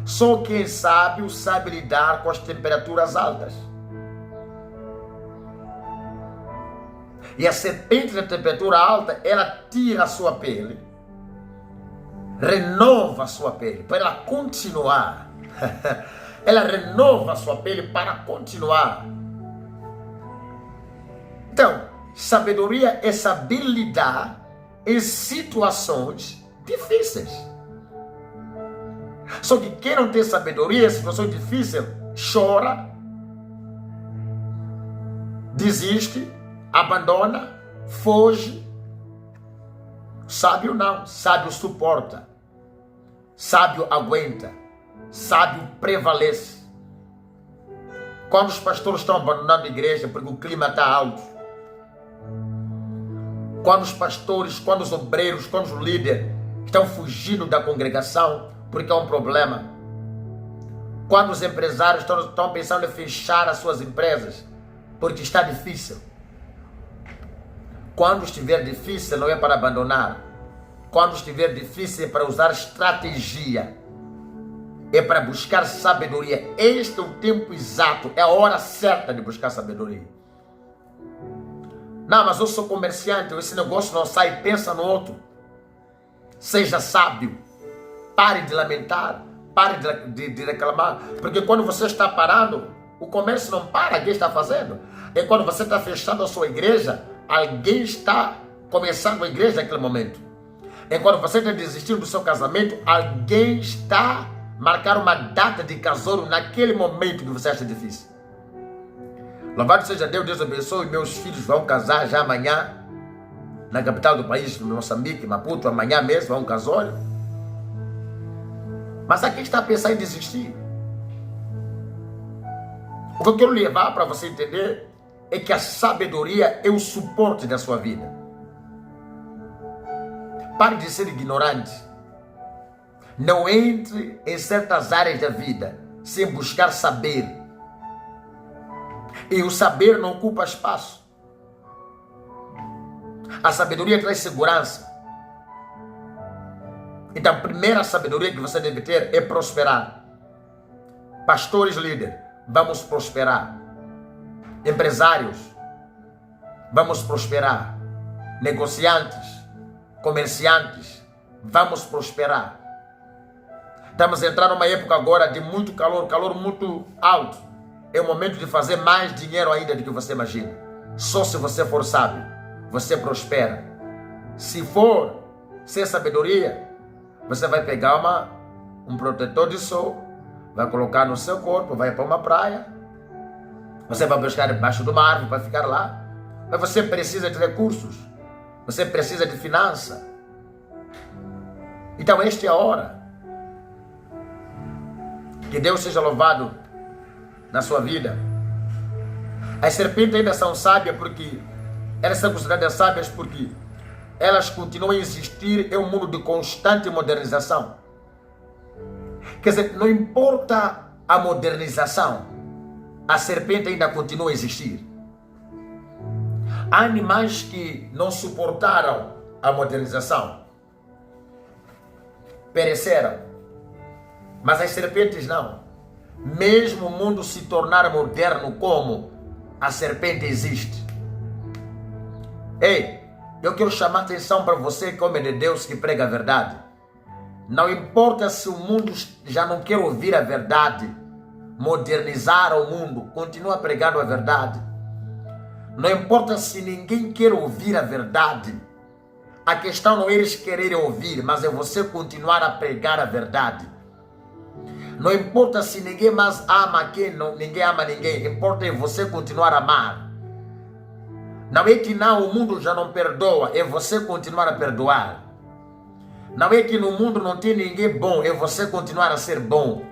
Só quem é sábio sabe lidar com as temperaturas altas. E a serpente na temperatura alta, ela tira a sua pele, renova a sua pele para ela continuar. Ela renova a sua pele para continuar. Então, sabedoria é saber lidar em situações difíceis. Só que quem não tem sabedoria em situações difíceis, chora, desiste, abandona, foge. Sábio não, sábio suporta, sábio aguenta, sábio prevalece. Quando os pastores estão abandonando a igreja porque o clima está alto, quando os pastores, quando os obreiros, quando os líderes estão fugindo da congregação porque é um problema, quando os empresários estão pensando em fechar as suas empresas porque está difícil, quando estiver difícil não é para abandonar, quando estiver difícil é para usar estratégia, é para buscar sabedoria. Este é o tempo exato, é a hora certa de buscar sabedoria. Não, mas eu sou comerciante, esse negócio não sai, pensa no outro. Seja sábio, pare de lamentar, pare de reclamar, porque quando você está parado, o comércio não para, alguém está fazendo. E quando você está fechando a sua igreja, alguém está começando a igreja naquele momento. E quando você está desistindo do seu casamento, alguém está marcar uma data de casouro naquele momento que você acha difícil. Louvado seja Deus, Deus abençoe. Meus filhos vão casar já amanhã, na capital do país, no Moçambique, Maputo, amanhã mesmo, vão casar. Mas aqui está a pensar em desistir. O que eu quero levar para você entender é que a sabedoria é o suporte da sua vida. Pare de ser ignorante. Não entre em certas áreas da vida sem buscar saber. E o saber não ocupa espaço. A sabedoria traz segurança. Então, a primeira sabedoria que você deve ter é prosperar. Pastores líderes, vamos prosperar. Empresários, vamos prosperar. Negociantes, comerciantes, vamos prosperar. Estamos entrando numa época agora de muito calor, calor muito alto. É o momento de fazer mais dinheiro ainda do que você imagina. Só se você for sábio, você prospera. Se for sem sabedoria, você vai pegar um protetor de sol, vai colocar no seu corpo, vai para uma praia, você vai buscar debaixo de uma árvore para ficar lá. Mas você precisa de recursos, você precisa de finança. Então esta é a hora. Que Deus seja louvado na sua vida. As serpentes ainda são sábias porque elas são consideradas sábias porque elas continuam a existir em um mundo de constante modernização. Quer dizer, não importa a modernização, a serpente ainda continua a existir. Há animais que não suportaram a modernização, pereceram, mas as serpentes não. Mesmo o mundo se tornar moderno como a serpente existe. Ei, eu quero chamar a atenção para você, que homem de Deus que prega a verdade. Não importa se o mundo já não quer ouvir a verdade, modernizar o mundo, continua pregando a verdade. Não importa se ninguém quer ouvir a verdade. A questão não é eles quererem ouvir, mas é você continuar a pregar a verdade. Não importa se ninguém mais ama quem, ninguém ama ninguém. Importa é você continuar a amar. Não é que não, o mundo já não perdoa, é você continuar a perdoar. Não é que no mundo não tem ninguém bom, é você continuar a ser bom.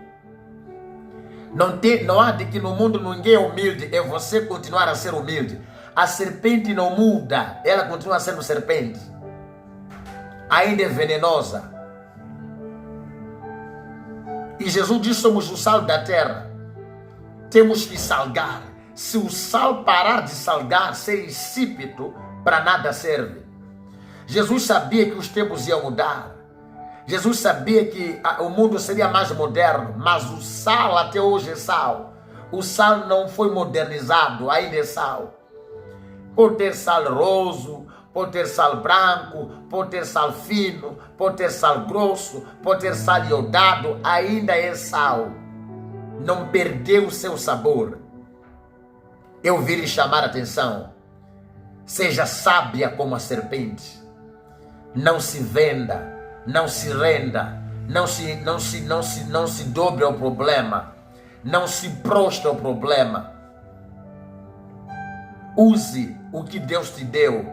Não há de que no mundo ninguém é humilde, é você continuar a ser humilde. A serpente não muda, ela continua sendo serpente. Ainda é venenosa. E Jesus diz: somos o sal da terra. Temos que salgar. Se o sal parar de salgar, ser insípido, para nada serve. Jesus sabia que os tempos iam mudar. Jesus sabia que o mundo seria mais moderno, mas o sal até hoje é sal. O sal não foi modernizado, ainda é sal. Pode ter sal roso, pode ter sal branco, pode ter sal fino, pode ter sal grosso, pode ter sal iodado, ainda é sal. Não perdeu o seu sabor. Eu vim lhe chamar a atenção. Seja sábia como a serpente. Não se venda, não se renda, não se dobre ao problema, não se prostre ao problema. Use o que Deus te deu.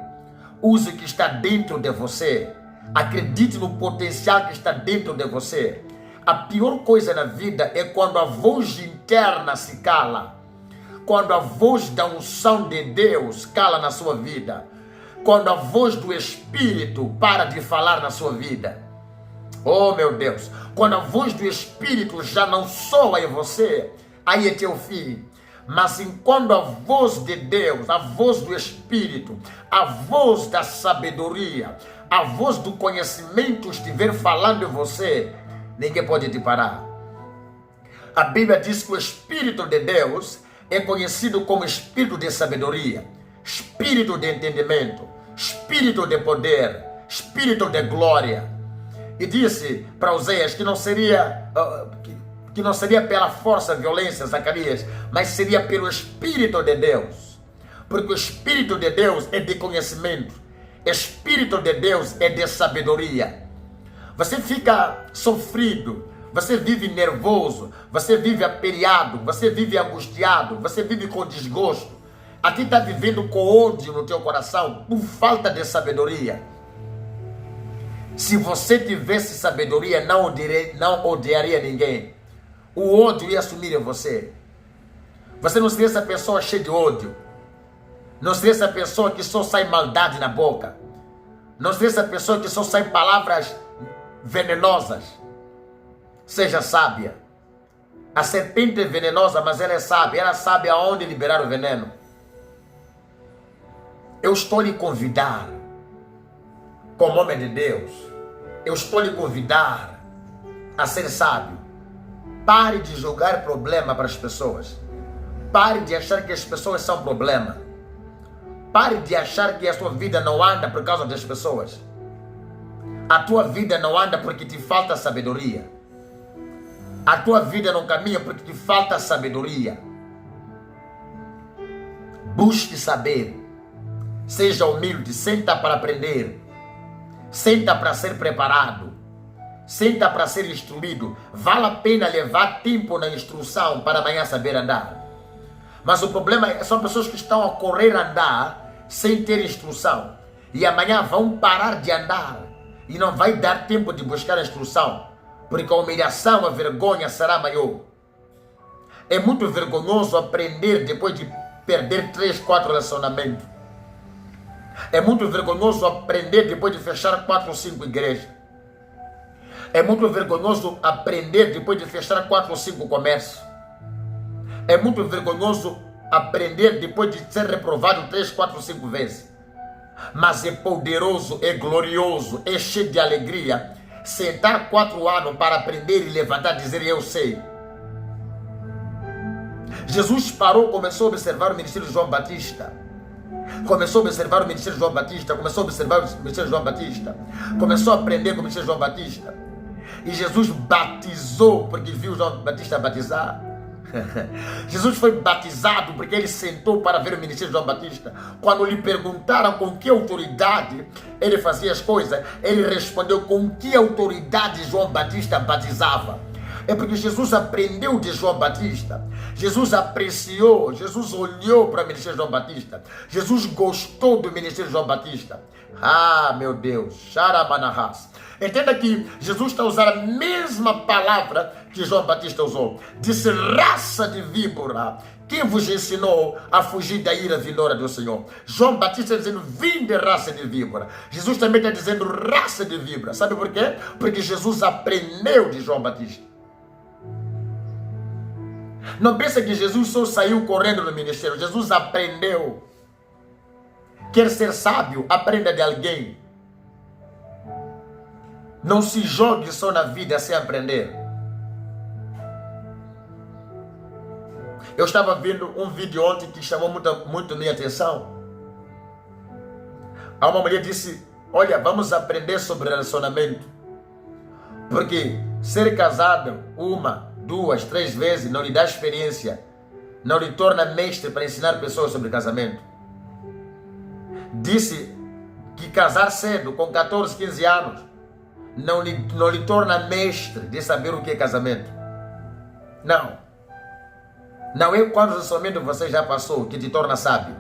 Use o que está dentro de você. Acredite no potencial que está dentro de você. A pior coisa na vida é quando a voz interna se cala. Quando a voz da unção de Deus cala na sua vida. Quando a voz do Espírito para de falar na sua vida. Oh meu Deus, quando a voz do Espírito já não soa em você, aí é teu fim. Mas enquanto a voz de Deus, a voz do Espírito, a voz da sabedoria, a voz do conhecimento estiver falando em você, ninguém pode te parar. A Bíblia diz que o Espírito de Deus é conhecido como Espírito de sabedoria, Espírito de entendimento, Espírito de poder, Espírito de glória. E disse para Oséias que não seria pela força, violência, Zacarias, mas seria pelo Espírito de Deus. Porque o Espírito de Deus é de conhecimento, Espírito de Deus é de sabedoria. Você fica sofrido você vive nervoso, você vive aperiado, você vive angustiado, você vive com desgosto, a ti está vivendo com ódio no teu coração por falta de sabedoria. Se você tivesse sabedoria, não odiaria ninguém. O ódio ia assumir em você. Você não seria essa pessoa cheia de ódio. Não seria essa pessoa que só sai maldade na boca. Não seria essa pessoa que só sai palavras venenosas. Seja sábia. A serpente é venenosa, mas ela é sábia. Ela sabe aonde liberar o veneno. Eu estou lhe convidar, como homem de Deus, eu estou lhe convidar a ser sábio. Pare de jogar problema para as pessoas. Pare de achar que as pessoas são problema. Pare de achar que a sua vida não anda por causa das pessoas. A tua vida não anda porque te falta sabedoria. A tua vida não caminha porque te falta sabedoria. Busque saber. Seja humilde, senta para aprender. Senta para ser preparado. Senta para ser instruído. Vale a pena levar tempo na instrução para amanhã saber andar. Mas o problema são pessoas que estão a correr andar sem ter instrução. E amanhã vão parar de andar. E não vai dar tempo de buscar a instrução. Porque a humilhação, a vergonha será maior. É muito vergonhoso aprender depois de perder 3, 4 relacionamentos. É muito vergonhoso aprender depois de fechar 4 ou 5 igrejas. É muito vergonhoso aprender depois de fechar 4 ou 5 comércios. É muito vergonhoso aprender depois de ser reprovado 3, 4 ou 5 vezes. Mas é poderoso, é glorioso, é cheio de alegria sentar 4 anos para aprender e levantar e dizer eu sei. Jesus parou, começou a observar o ministério de João Batista. Começou a observar o ministério de João Batista. Começou a observar o ministério de João Batista. Começou a aprender com o ministério de João Batista. E Jesus batizou porque viu João Batista batizar. Jesus foi batizado porque ele sentou para ver o ministério de João Batista. Quando lhe perguntaram com que autoridade ele fazia as coisas, ele respondeu com que autoridade João Batista batizava. É porque Jesus aprendeu de João Batista. Jesus apreciou, Jesus olhou para o ministério de João Batista. Jesus gostou do ministério de João Batista. Ah, meu Deus, Sharabanahas. Entenda que Jesus está usando a mesma palavra que João Batista usou. Disse raça de víbora. Quem vos ensinou a fugir da ira vindoura do Senhor? João Batista está dizendo, vinde raça de víbora. Jesus também está dizendo raça de víbora. Sabe por quê? Porque Jesus aprendeu de João Batista. Não pensa que Jesus só saiu correndo no ministério. Jesus aprendeu. Quer ser sábio? Aprenda de alguém. Não se jogue só na vida sem aprender. Eu estava vendo um vídeo ontem que chamou muito minha atenção. Uma mulher disse, olha, vamos aprender sobre relacionamento. Porque ser casado 1, 2, 3 vezes não lhe dá experiência. Não lhe torna mestre para ensinar pessoas sobre casamento. Disse que casar cedo, com 14, 15 anos, não lhe torna mestre de saber o que é casamento. Não. Não é quantos relacionamentos você já passou que te torna sábio.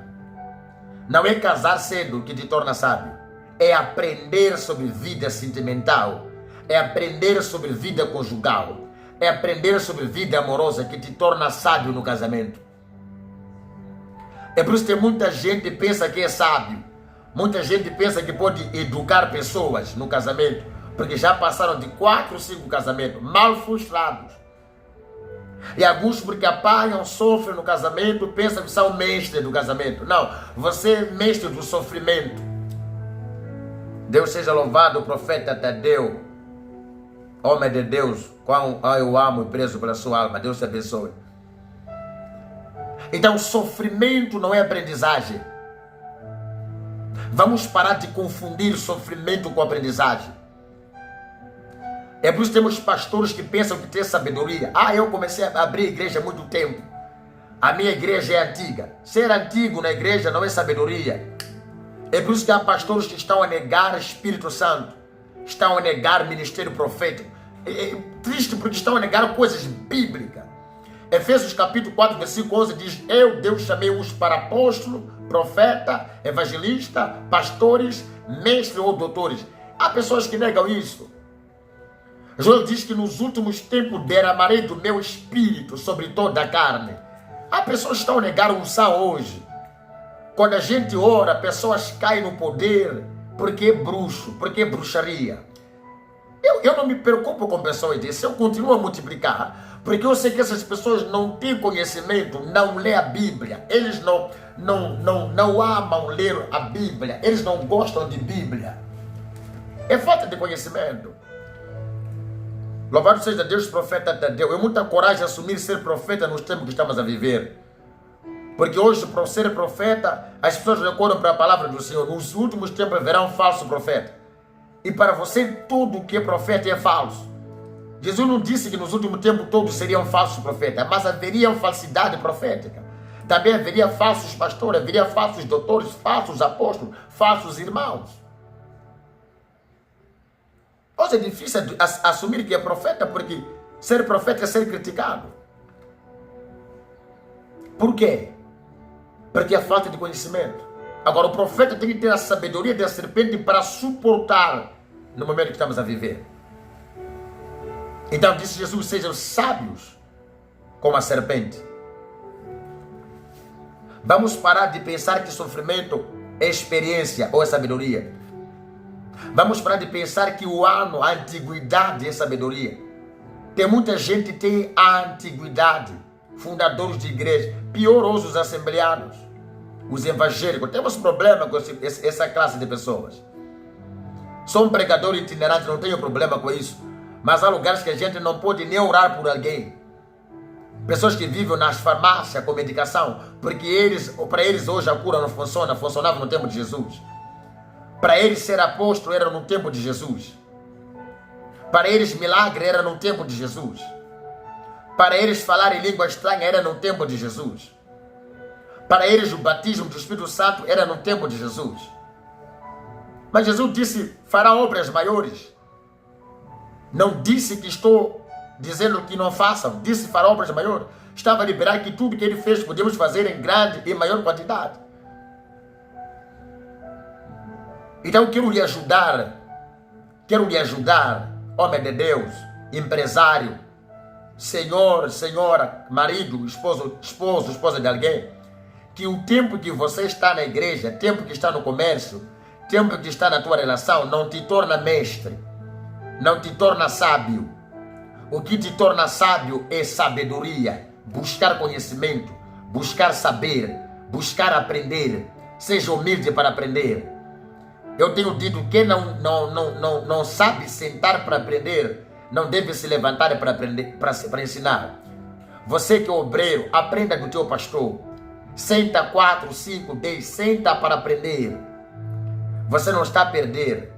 Não é casar cedo que te torna sábio. É aprender sobre vida sentimental. É aprender sobre vida conjugal. É aprender sobre vida amorosa que te torna sábio no casamento. É por isso que muita gente pensa que é sábio. Muita gente pensa que pode educar pessoas no casamento. Porque já passaram de 4 ou 5 casamentos mal frustrados. E alguns porque apanham, sofrem no casamento, pensam que são mestres do casamento. Não, você é mestre do sofrimento. Deus seja louvado, o profeta Tadeu, homem de Deus, qual eu amo e preso pela sua alma. Deus te abençoe. Então, sofrimento não é aprendizagem. Vamos parar de confundir sofrimento com aprendizagem. É por isso que temos pastores que pensam que tem sabedoria. Ah, eu comecei a abrir igreja há muito tempo. A minha igreja é antiga. Ser antigo na igreja não é sabedoria. É por isso que há pastores que estão a negar Espírito Santo. Estão a negar ministério profético. triste porque estão a negar coisas bíblicas. Efésios capítulo 4, versículo 11 diz: eu, Deus, chamei-os para apóstolo, profeta, evangelista, pastores, mestre ou doutores. Há pessoas que negam isso. Joel diz que nos últimos tempos derramarei do meu espírito sobre toda a carne. Há pessoas que estão a negar unção hoje. Quando a gente ora, pessoas caem no poder porque é bruxo, porque é bruxaria. Eu não me preocupo com pessoas disso, eu continuo a multiplicar, porque eu sei que essas pessoas não têm conhecimento, não lê a Bíblia, eles não amam ler a Bíblia, eles não gostam de Bíblia. É falta de conhecimento. Louvado seja Deus, profeta Tadeu. É muita coragem assumir ser profeta nos tempos que estamos a viver. Porque hoje, para ser profeta, as pessoas recordam para a palavra do Senhor. Nos últimos tempos haverá um falso profeta. E para você, tudo que é profeta é falso. Jesus não disse que nos últimos tempos todos seriam falsos profetas, mas haveria uma falsidade profética. Também haveria falsos pastores, haveria falsos doutores, falsos apóstolos, falsos irmãos. Hoje é difícil assumir que é profeta, porque ser profeta é ser criticado. Por quê? Porque é falta de conhecimento. Agora, o profeta tem que ter a sabedoria da serpente para suportar no momento que estamos a viver. Então, disse Jesus: sejam sábios como a serpente. Vamos parar de pensar que sofrimento é experiência ou é sabedoria. Vamos parar de pensar que o ano, a antiguidade é sabedoria. Tem muita gente que tem a antiguidade, fundadores de igreja, pior hoje os assembleanos, os evangélicos. Temos problema com essa classe de pessoas. Sou um pregador itinerante, não tenho problema com isso. Mas há lugares que a gente não pode nem orar por alguém. Pessoas que vivem nas farmácias com medicação, porque para eles hoje a cura não funciona, funcionava no tempo de Jesus. Para eles ser apóstolo era no tempo de Jesus. Para eles milagre era no tempo de Jesus. Para eles falar em língua estranha era no tempo de Jesus. Para eles o batismo do Espírito Santo era no tempo de Jesus. Mas Jesus disse: fará obras maiores. Não disse que estou dizendo que não façam. Disse: fará obras maiores. Estava a liberar que tudo que ele fez podemos fazer em grande e maior quantidade. Então quero lhe ajudar, homem de Deus, empresário, senhor, senhora, marido, esposa de alguém, que o tempo que você está na igreja, tempo que está no comércio, tempo que está na tua relação, não te torna mestre, não te torna sábio. O que te torna sábio é sabedoria, buscar conhecimento, buscar saber, buscar aprender. Seja humilde para aprender. Eu tenho dito que não sabe sentar para aprender, não deve se levantar para aprender, para ensinar. Você que é obreiro, aprenda do teu pastor. Senta 4, 5, 10, senta para aprender. Você não está a perder,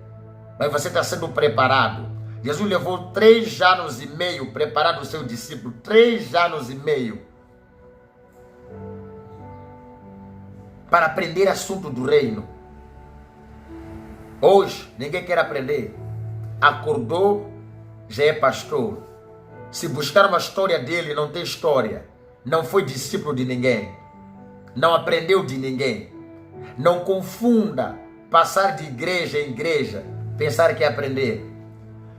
mas você está sendo preparado. Jesus levou 3 anos e meio preparando o seu discípulo, 3 anos e meio, para aprender assunto do reino. Hoje, ninguém quer aprender. Acordou, já é pastor. Se buscar uma história dele, não tem história. Não foi discípulo de ninguém. Não aprendeu de ninguém. Não confunda passar de igreja em igreja, pensar que é aprender.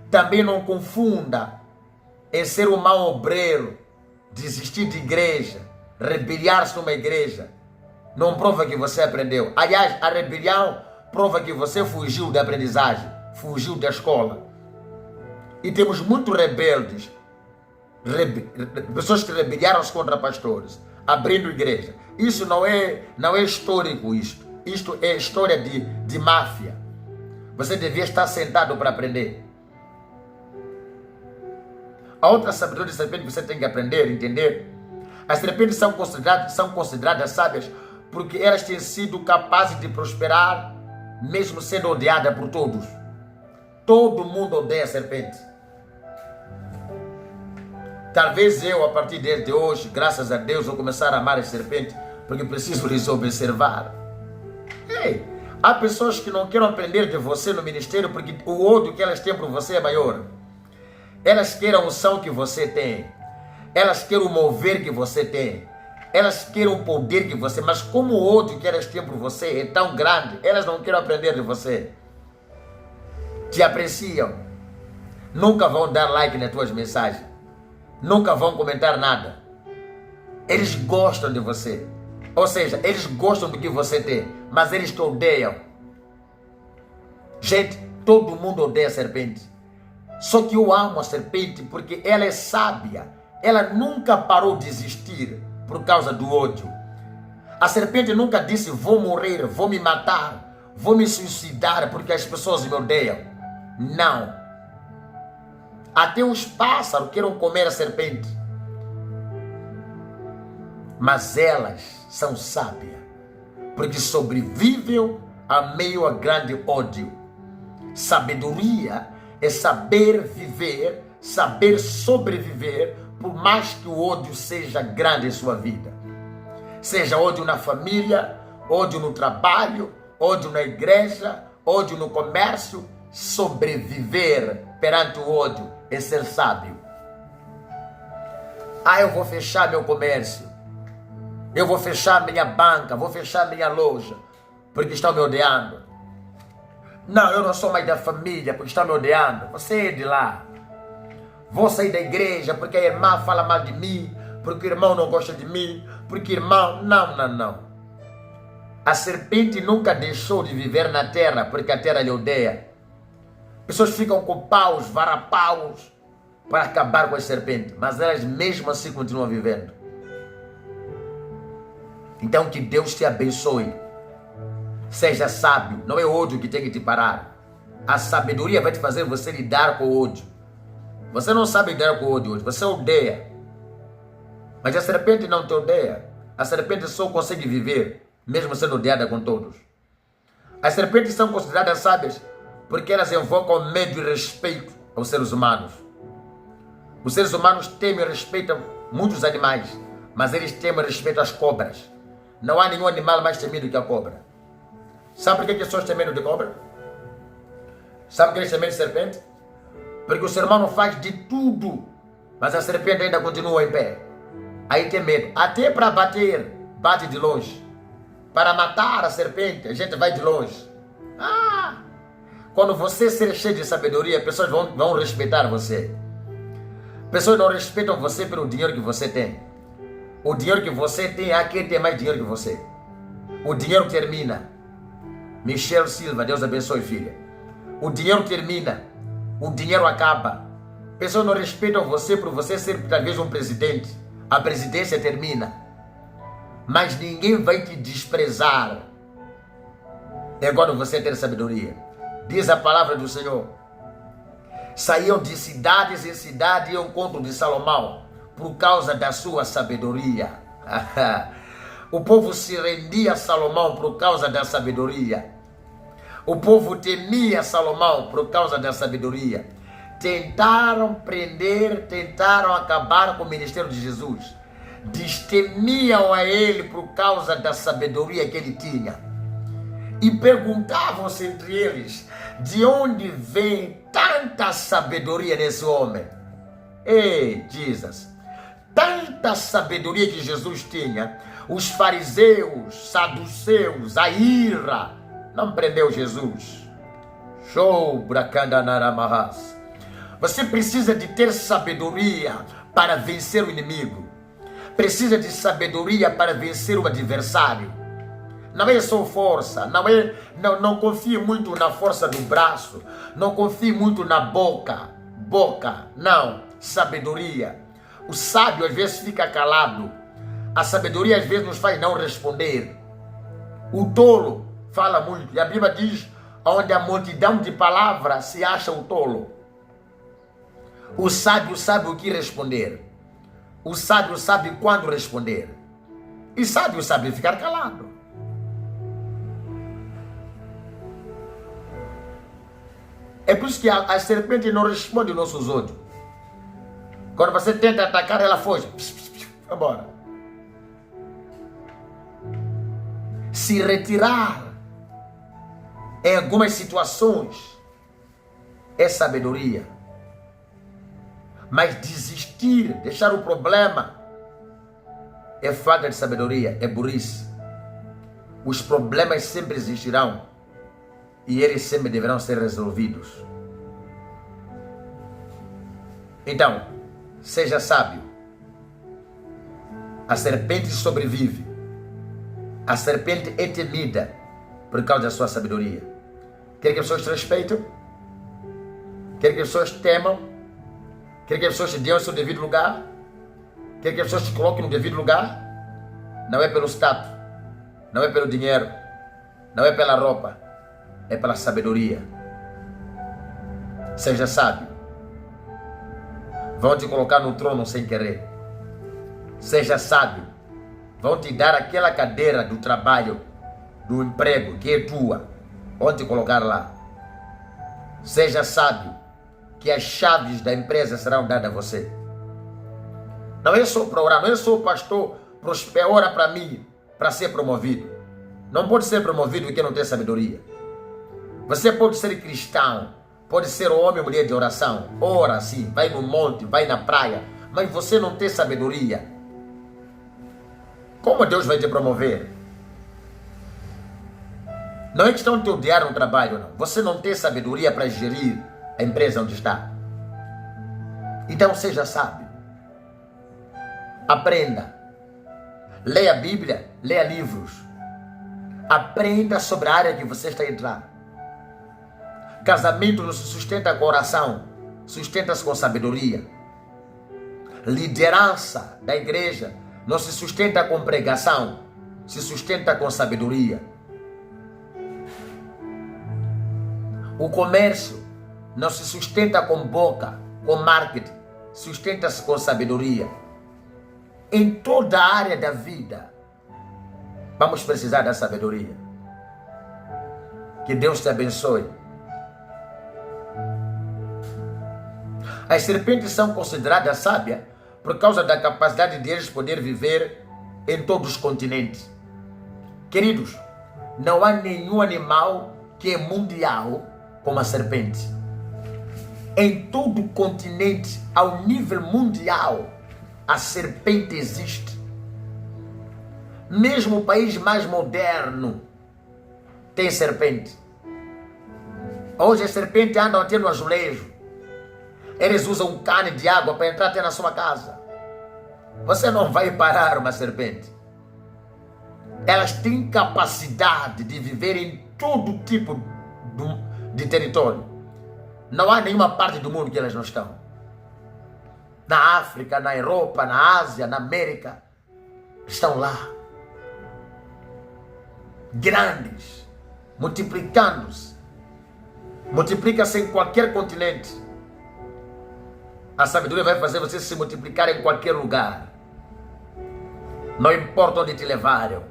Também não confunda em ser um mau obreiro, desistir de igreja, rebeliar-se numa igreja. Não prova que você aprendeu. Aliás, a rebelião prova que você fugiu da aprendizagem, fugiu da escola. E temos muitos rebeldes, pessoas que rebeliaram-se contra pastores, abrindo igreja. Isso não é histórico isto. Isto é história de máfia. Você devia estar sentado para aprender. A outra sabedoria de serpente que você tem que aprender, entender. As serpentes são consideradas sábias porque elas têm sido capazes de prosperar, mesmo sendo odiada por todos. Todo mundo odeia a serpente. Talvez eu, a partir de hoje, graças a Deus, vou começar a amar a serpente, porque preciso lhes observar. Ei, há pessoas que não querem aprender de você no ministério, porque o ódio que elas têm por você é maior. Elas querem a unção que você tem. Elas querem o mover que você tem. Elas querem o poder que você... Mas como o ódio que elas têm por você é tão grande, elas não querem aprender de você. Te apreciam. Nunca vão dar like nas tuas mensagens. Nunca vão comentar nada. Eles gostam de você. Ou seja, eles gostam do que você tem, mas eles te odeiam. Gente, todo mundo odeia a serpente. Só que eu amo a serpente porque ela é sábia. Ela nunca parou de existir por causa do ódio. A serpente nunca disse: vou morrer, vou me matar, vou me suicidar porque as pessoas me odeiam. Não. Até os pássaros querem comer a serpente. Mas elas são sábias, porque sobrevivem a meio a grande ódio. Sabedoria é saber viver, saber sobreviver, por mais que o ódio seja grande em sua vida. Seja ódio na família, ódio no trabalho, ódio na igreja, ódio no comércio. Sobreviver perante o ódio é ser sábio. Eu vou fechar meu comércio. Eu vou fechar minha banca, vou fechar minha loja, porque estão me odiando. Não, eu não sou mais da família, porque estão me odiando. Você é de lá. Vou sair da igreja, porque a irmã fala mal de mim, porque o irmão não gosta de mim, porque o irmão... Não. A serpente nunca deixou de viver na terra, porque a terra lhe odeia. Pessoas ficam com paus, varapaus, para acabar com as serpentes, mas elas mesmo assim continuam vivendo. Então que Deus te abençoe. Seja sábio, não é ódio que tem que te parar. A sabedoria vai te fazer você lidar com o ódio. Você não sabe lidar com o ódio hoje, você odeia. Mas a serpente não te odeia. A serpente só consegue viver, mesmo sendo odiada com todos. As serpentes são consideradas sábias porque elas invocam medo e respeito aos seres humanos. Os seres humanos temem e respeitam muitos animais, mas eles temem e respeitam as cobras. Não há nenhum animal mais temido que a cobra. Sabe por que as pessoas têm medo de cobra? Sabe por que eles têm medo de serpente? Porque o ser humano faz de tudo, mas a serpente ainda continua em pé. Aí tem medo. Até para bater, bate de longe. Para matar a serpente, a gente vai de longe. Quando você ser cheio de sabedoria, pessoas vão respeitar você. Pessoas não respeitam você pelo dinheiro que você tem. O dinheiro que você tem, há quem tem mais dinheiro que você. O dinheiro termina. Michelle Silva, Deus abençoe, filha. O dinheiro termina. O dinheiro acaba. Pessoas não respeitam você por você ser talvez um presidente. A presidência termina. Mas ninguém vai te desprezar. É quando você ter sabedoria. Diz a palavra do Senhor. Saíam de cidades em cidade e ao encontro de Salomão por causa da sua sabedoria. O povo se rendia a Salomão por causa da sabedoria. O povo temia Salomão por causa da sabedoria. Tentaram prender, tentaram acabar com o ministério de Jesus. Destemiam a ele por causa da sabedoria que ele tinha. E perguntavam-se entre eles: de onde vem tanta sabedoria nesse homem? Ei, Jesus! Tanta sabedoria que Jesus tinha. Os fariseus, saduceus, a ira não prendeu Jesus. Show, bracandanaramarras. Você precisa de ter sabedoria para vencer o inimigo. Precisa de sabedoria para vencer o adversário. Não é só força, não confie muito na força do braço, não confie muito na boca, não, sabedoria. O sábio às vezes fica calado, a sabedoria às vezes nos faz não responder. O tolo fala muito, e a Bíblia diz, onde a multidão de palavras se acha o tolo. O sábio sabe o que responder, o sábio sabe quando responder, e sábio sabe ficar calado. É por isso que a serpente não responde aos nossos ódios. Quando você tenta atacar, ela foge. Vai embora. Se retirar em algumas situações é sabedoria. Mas desistir, deixar o problema, é falta de sabedoria, é burrice. Os problemas sempre existirão e eles sempre deverão ser resolvidos. Então, seja sábio. A serpente sobrevive. A serpente é temida por causa da sua sabedoria. Quer que as pessoas te respeitem? Quer que as pessoas temam? Quer que as pessoas te deem o seu devido lugar? Quer que as pessoas te coloquem no devido lugar? Não é pelo status, não é pelo dinheiro, não é pela roupa, é pela sabedoria. Seja sábio. Vão te colocar no trono sem querer. Seja sábio. Vão te dar aquela cadeira do trabalho, do emprego que é tua. Vão te colocar lá. Seja sábio, que as chaves da empresa serão dadas a você. Não é só para orar, não é só o pastor ora para mim, para ser promovido. Não pode ser promovido porque não tem sabedoria. Você pode ser cristão, pode ser homem ou mulher de oração. Ora sim, vai no monte, vai na praia, mas você não tem sabedoria. Como Deus vai te promover? Não é questão de te odiar no trabalho, não. Você não tem sabedoria para gerir a empresa onde está. Então seja sábio. Aprenda. Leia a Bíblia, leia livros. Aprenda sobre a área que você está a entrar. Casamento não se sustenta com oração, sustenta-se com sabedoria. Liderança da igreja não se sustenta com pregação, se sustenta com sabedoria. O comércio não se sustenta com boca, com marketing, sustenta-se com sabedoria. Em toda a área da vida, vamos precisar da sabedoria. Que Deus te abençoe. As serpentes são consideradas sábias por causa da capacidade de eles poder viver em todos os continentes. Queridos, não há nenhum animal que é mundial como a serpente. Em todo o continente, ao nível mundial, a serpente existe. Mesmo o país mais moderno tem serpente. Hoje as serpentes andam até no azulejo. Eles usam um cane de água para entrar até na sua casa. Você não vai parar uma serpente. Elas têm capacidade de viver em todo tipo de território. Não há nenhuma parte do mundo que elas não estão. Na África, na Europa, na Ásia, na América, estão lá. Grandes, multiplicando-se. Multiplica-se em qualquer continente. A sabedoria vai fazer você se multiplicar em qualquer lugar. Não importa onde te levaram.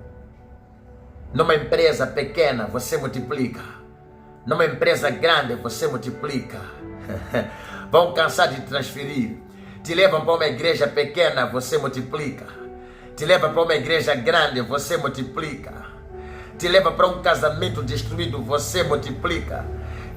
Numa empresa pequena, você multiplica. Numa empresa grande, você multiplica. Vão cansar de transferir. Te levam para uma igreja pequena, você multiplica. Te leva para uma igreja grande, você multiplica. Te leva para um casamento destruído, você multiplica.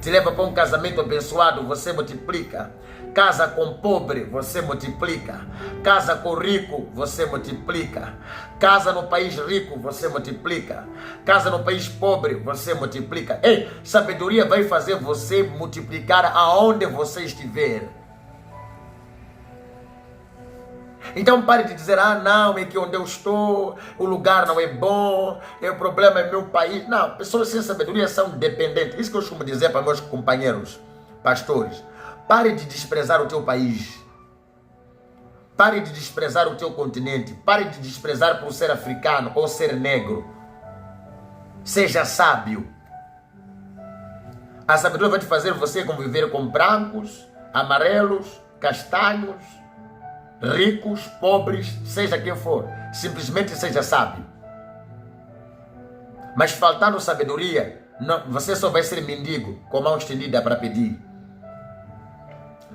Te leva para um casamento abençoado, você multiplica. Casa com pobre, você multiplica. Casa com rico, você multiplica. Casa no país rico, você multiplica. Casa no país pobre, você multiplica. Ei, sabedoria vai fazer você multiplicar aonde você estiver. Então pare de dizer, não, é que onde eu estou, o lugar não é bom, o problema é meu país. Não, pessoas sem sabedoria são dependentes. Isso que eu costumo dizer para meus companheiros, pastores. Pare de desprezar o teu país. Pare de desprezar o teu continente. Pare de desprezar por ser africano ou ser negro. Seja sábio. A sabedoria vai te fazer você conviver com brancos, amarelos, castanhos, ricos, pobres, seja quem for. Simplesmente seja sábio. Mas faltando sabedoria, você só vai ser mendigo, com mão estendida para pedir.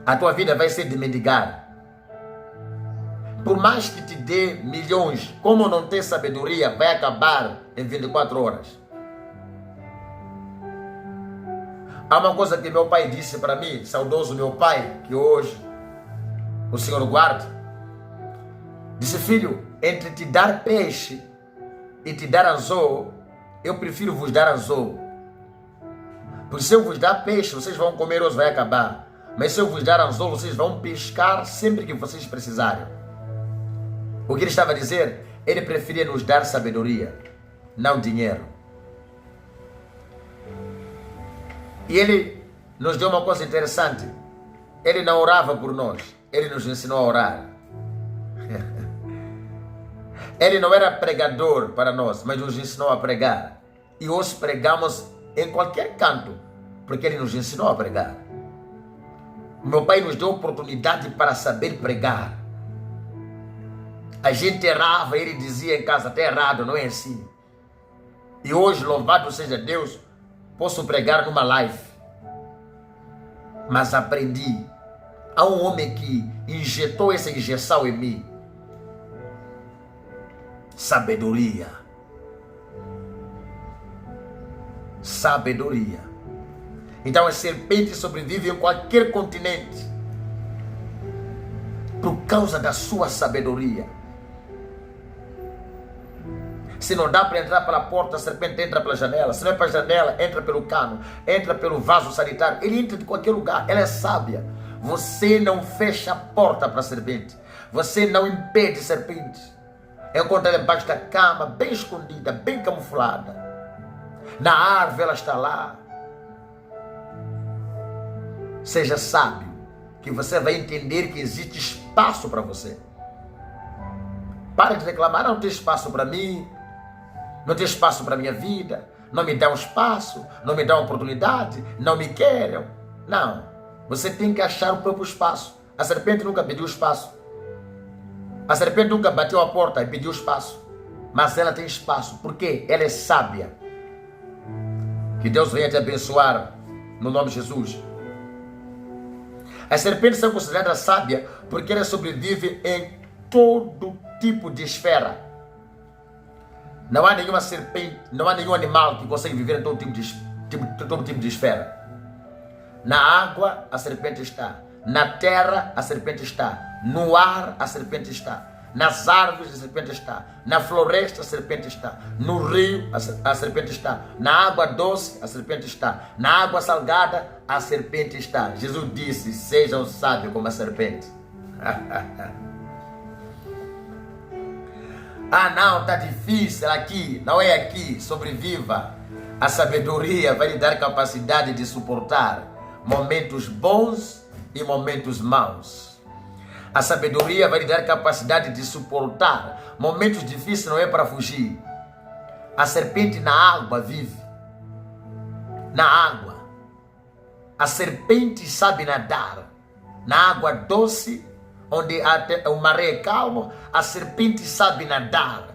A tua vida vai ser de mendigar. Por mais que te dê milhões, como não ter sabedoria, vai acabar em 24 horas. Há uma coisa que meu pai disse para mim, saudoso meu pai, que hoje o Senhor guarde. Disse: filho, entre te dar peixe e te dar anzol, eu prefiro vos dar anzol. Porque se eu vos dar peixe, vocês vão comer, hoje vai acabar. Mas se eu vos dar anzol, vocês vão pescar sempre que vocês precisarem. O que ele estava a dizer? Ele preferia nos dar sabedoria, não dinheiro. E ele nos deu uma coisa interessante. Ele não orava por nós, ele nos ensinou a orar. Ele não era pregador para nós, mas nos ensinou a pregar. E hoje pregamos em qualquer canto, porque ele nos ensinou a pregar. Meu pai nos deu oportunidade para saber pregar. A gente errava, ele dizia em casa: está errado, não é assim. E hoje, louvado seja Deus, posso pregar numa live. Mas aprendi. Há um homem que injetou essa injeção em mim. Sabedoria. Sabedoria. Então as serpentes sobrevivem em qualquer continente por causa da sua sabedoria. Se não dá para entrar pela porta, a serpente entra pela janela. Se não é para a janela, entra pelo cano, entra pelo vaso sanitário. Ele entra de qualquer lugar. Ela é sábia. Você não fecha a porta para a serpente. Você não impede a serpente. Encontra ela embaixo da cama, bem escondida, bem camuflada. Na árvore ela está lá. Seja sábio, que você vai entender que existe espaço para você. Pare de reclamar: não tem espaço para mim, não tem espaço para minha vida, não me dá um espaço, não me dá uma oportunidade, não me querem. Não, você tem que achar o próprio espaço. A serpente nunca pediu espaço. A serpente nunca bateu a porta e pediu espaço. Mas ela tem espaço, porque ela é sábia. Que Deus venha te abençoar, no nome de Jesus. As serpentes são consideradas sábias porque elas sobrevivem em todo tipo de esfera. Não há nenhuma serpente, não há nenhum animal que consegue viver em todo tipo de esfera. Na água, a serpente está. Na terra, a serpente está. No ar, a serpente está. Nas árvores, a serpente está. Na floresta, a serpente está. No rio, a serpente está. Na água doce, a serpente está. Na água salgada, a serpente está. Jesus disse: sejam sábios como a serpente. Ah, não, está difícil aqui. Não é aqui. Sobreviva. A sabedoria vai lhe dar capacidade de suportar momentos bons e momentos maus. A sabedoria vai lhe dar capacidade de suportar momentos difíceis, não é para fugir. A serpente na água vive. Na água. A serpente sabe nadar. Na água doce, onde o mar é calmo, a serpente sabe nadar.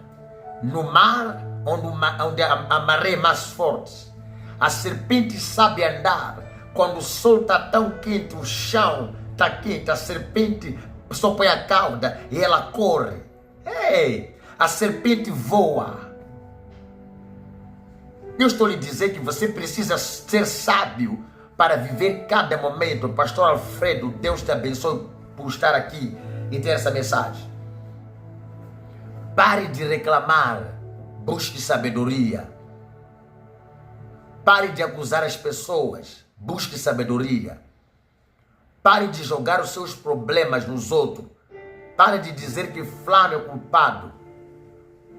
No mar, onde a maré é mais forte, a serpente sabe andar. Quando o sol está tão quente, o chão está quente, a serpente só põe a cauda e ela corre. Ei, a serpente voa. Eu estou lhe dizendo que você precisa ser sábio para viver cada momento. Pastor Alfredo, Deus te abençoe por estar aqui e ter essa mensagem. Pare de reclamar, busque sabedoria. Pare de acusar as pessoas, busque sabedoria. Pare de jogar os seus problemas nos outros. Pare de dizer que fulano é culpado.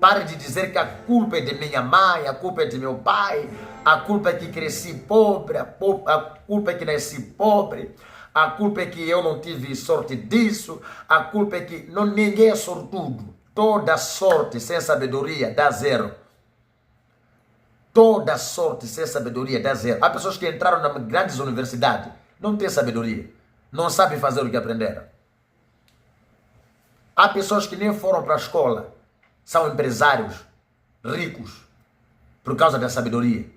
Pare de dizer que a culpa é de minha mãe, a culpa é de meu pai, a culpa é que cresci pobre, a culpa é que nasci pobre, a culpa é que eu não tive sorte disso, a culpa é que ninguém é sortudo. Toda sorte sem sabedoria dá zero. Toda sorte sem sabedoria dá zero. Há pessoas que entraram nas grandes universidades, não têm sabedoria. Não sabem fazer o que aprenderam. Há pessoas que nem foram para a escola. São empresários ricos por causa da sabedoria.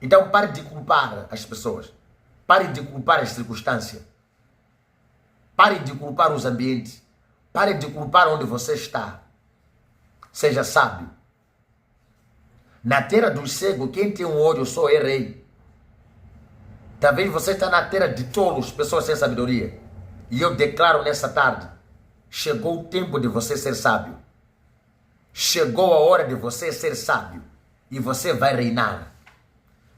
Então pare de culpar as pessoas. Pare de culpar as circunstâncias. Pare de culpar os ambientes. Pare de culpar onde você está. Seja sábio. Na terra dos cegos, quem tem um olho só é rei. Talvez você está na terra de tolos, pessoas sem sabedoria. E eu declaro nessa tarde, chegou o tempo de você ser sábio. Chegou a hora de você ser sábio e você vai reinar.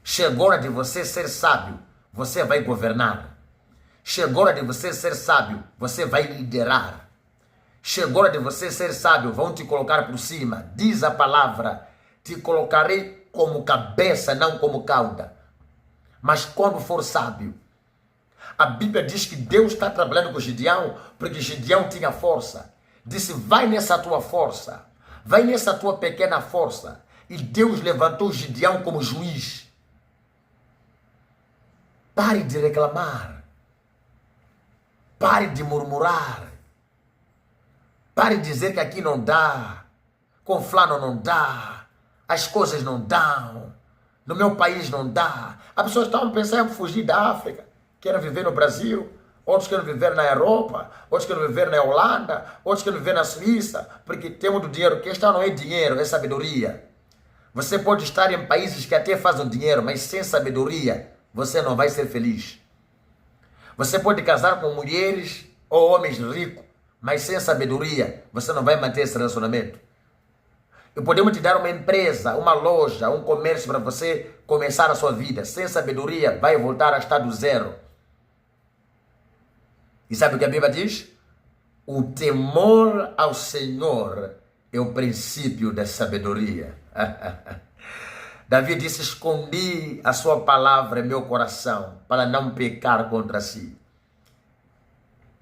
Chegou a hora de você ser sábio, você vai governar. Chegou a hora de você ser sábio, você vai liderar. Chegou a hora de você ser sábio, vão te colocar por cima. Diz a palavra, te colocarei como cabeça, não como cauda. Mas quando for sábio, a Bíblia diz que Deus está trabalhando com Gideão, porque Gideão tinha força. Disse, vai nessa tua força, vai nessa tua pequena força. E Deus levantou Gideão como juiz. Pare de reclamar. Pare de murmurar. Pare de dizer que aqui não dá. Com fulano não dá. As coisas não dão. No meu país não dá. As pessoas estavam pensando em fugir da África. Querem viver no Brasil. Outros querem viver na Europa. Outros querem viver na Holanda. Outros querem viver na Suíça. Porque temos do dinheiro. Questão não é dinheiro, é sabedoria. Você pode estar em países que até fazem dinheiro, mas sem sabedoria, você não vai ser feliz. Você pode casar com mulheres ou homens ricos, mas sem sabedoria, você não vai manter esse relacionamento. E podemos te dar uma empresa, uma loja, um comércio para você começar a sua vida. Sem sabedoria, vai voltar a estar do zero. E sabe o que a Bíblia diz? O temor ao Senhor é o princípio da sabedoria. Davi disse, escondi a sua palavra em meu coração para não pecar contra si.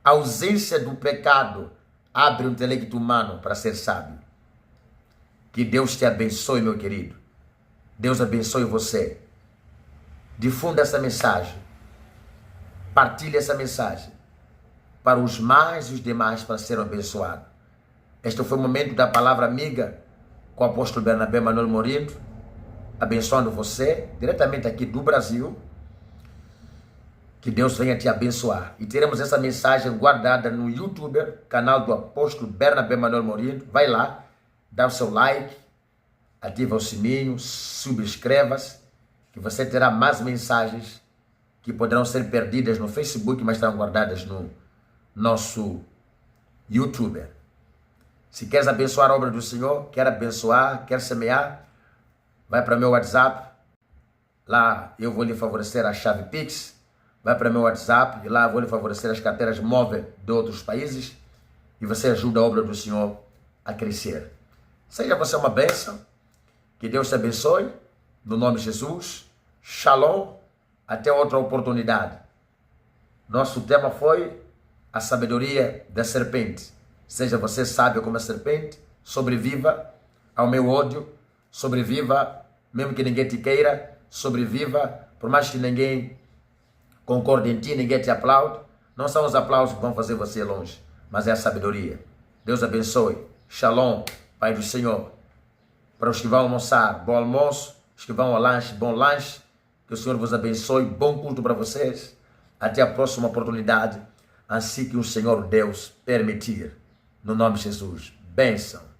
A ausência do pecado abre o intelecto humano para ser sábio. Que Deus te abençoe, meu querido. Deus abençoe você. Difunda essa mensagem. Partilhe essa mensagem para os mais e os demais para serem abençoados. Este foi o momento da palavra amiga com o apóstolo Bernabé Manuel Morindo, abençoando você, diretamente aqui do Brasil. Que Deus venha te abençoar. E teremos essa mensagem guardada no YouTube, canal do apóstolo Bernabé Manuel Morindo. Vai lá, dá o seu like, ativa o sininho, subscreva-se, que você terá mais mensagens que poderão ser perdidas no Facebook, mas estarão guardadas no nosso YouTube. Se queres abençoar a obra do Senhor, quer abençoar, quer semear, vai para meu WhatsApp. Lá eu vou lhe favorecer a chave Pix. Vai para meu WhatsApp e lá eu vou lhe favorecer as carteiras móveis de outros países. E você ajuda a obra do Senhor a crescer. Seja você uma bênção. Que Deus te abençoe. No nome de Jesus. Shalom. Até outra oportunidade. Nosso tema foi a sabedoria da serpente. Seja você sábio como a serpente. Sobreviva ao meu ódio. Sobreviva, mesmo que ninguém te queira. Sobreviva, por mais que ninguém concorde em ti, ninguém te aplaude. Não são os aplausos que vão fazer você ir longe, mas é a sabedoria. Deus abençoe. Shalom, Pai do Senhor. Para os que vão almoçar, bom almoço. Os que vão ao lanche, bom lanche. Que o Senhor vos abençoe. Bom culto para vocês. Até a próxima oportunidade. Assim que o Senhor Deus permitir. No nome de Jesus. Bênção.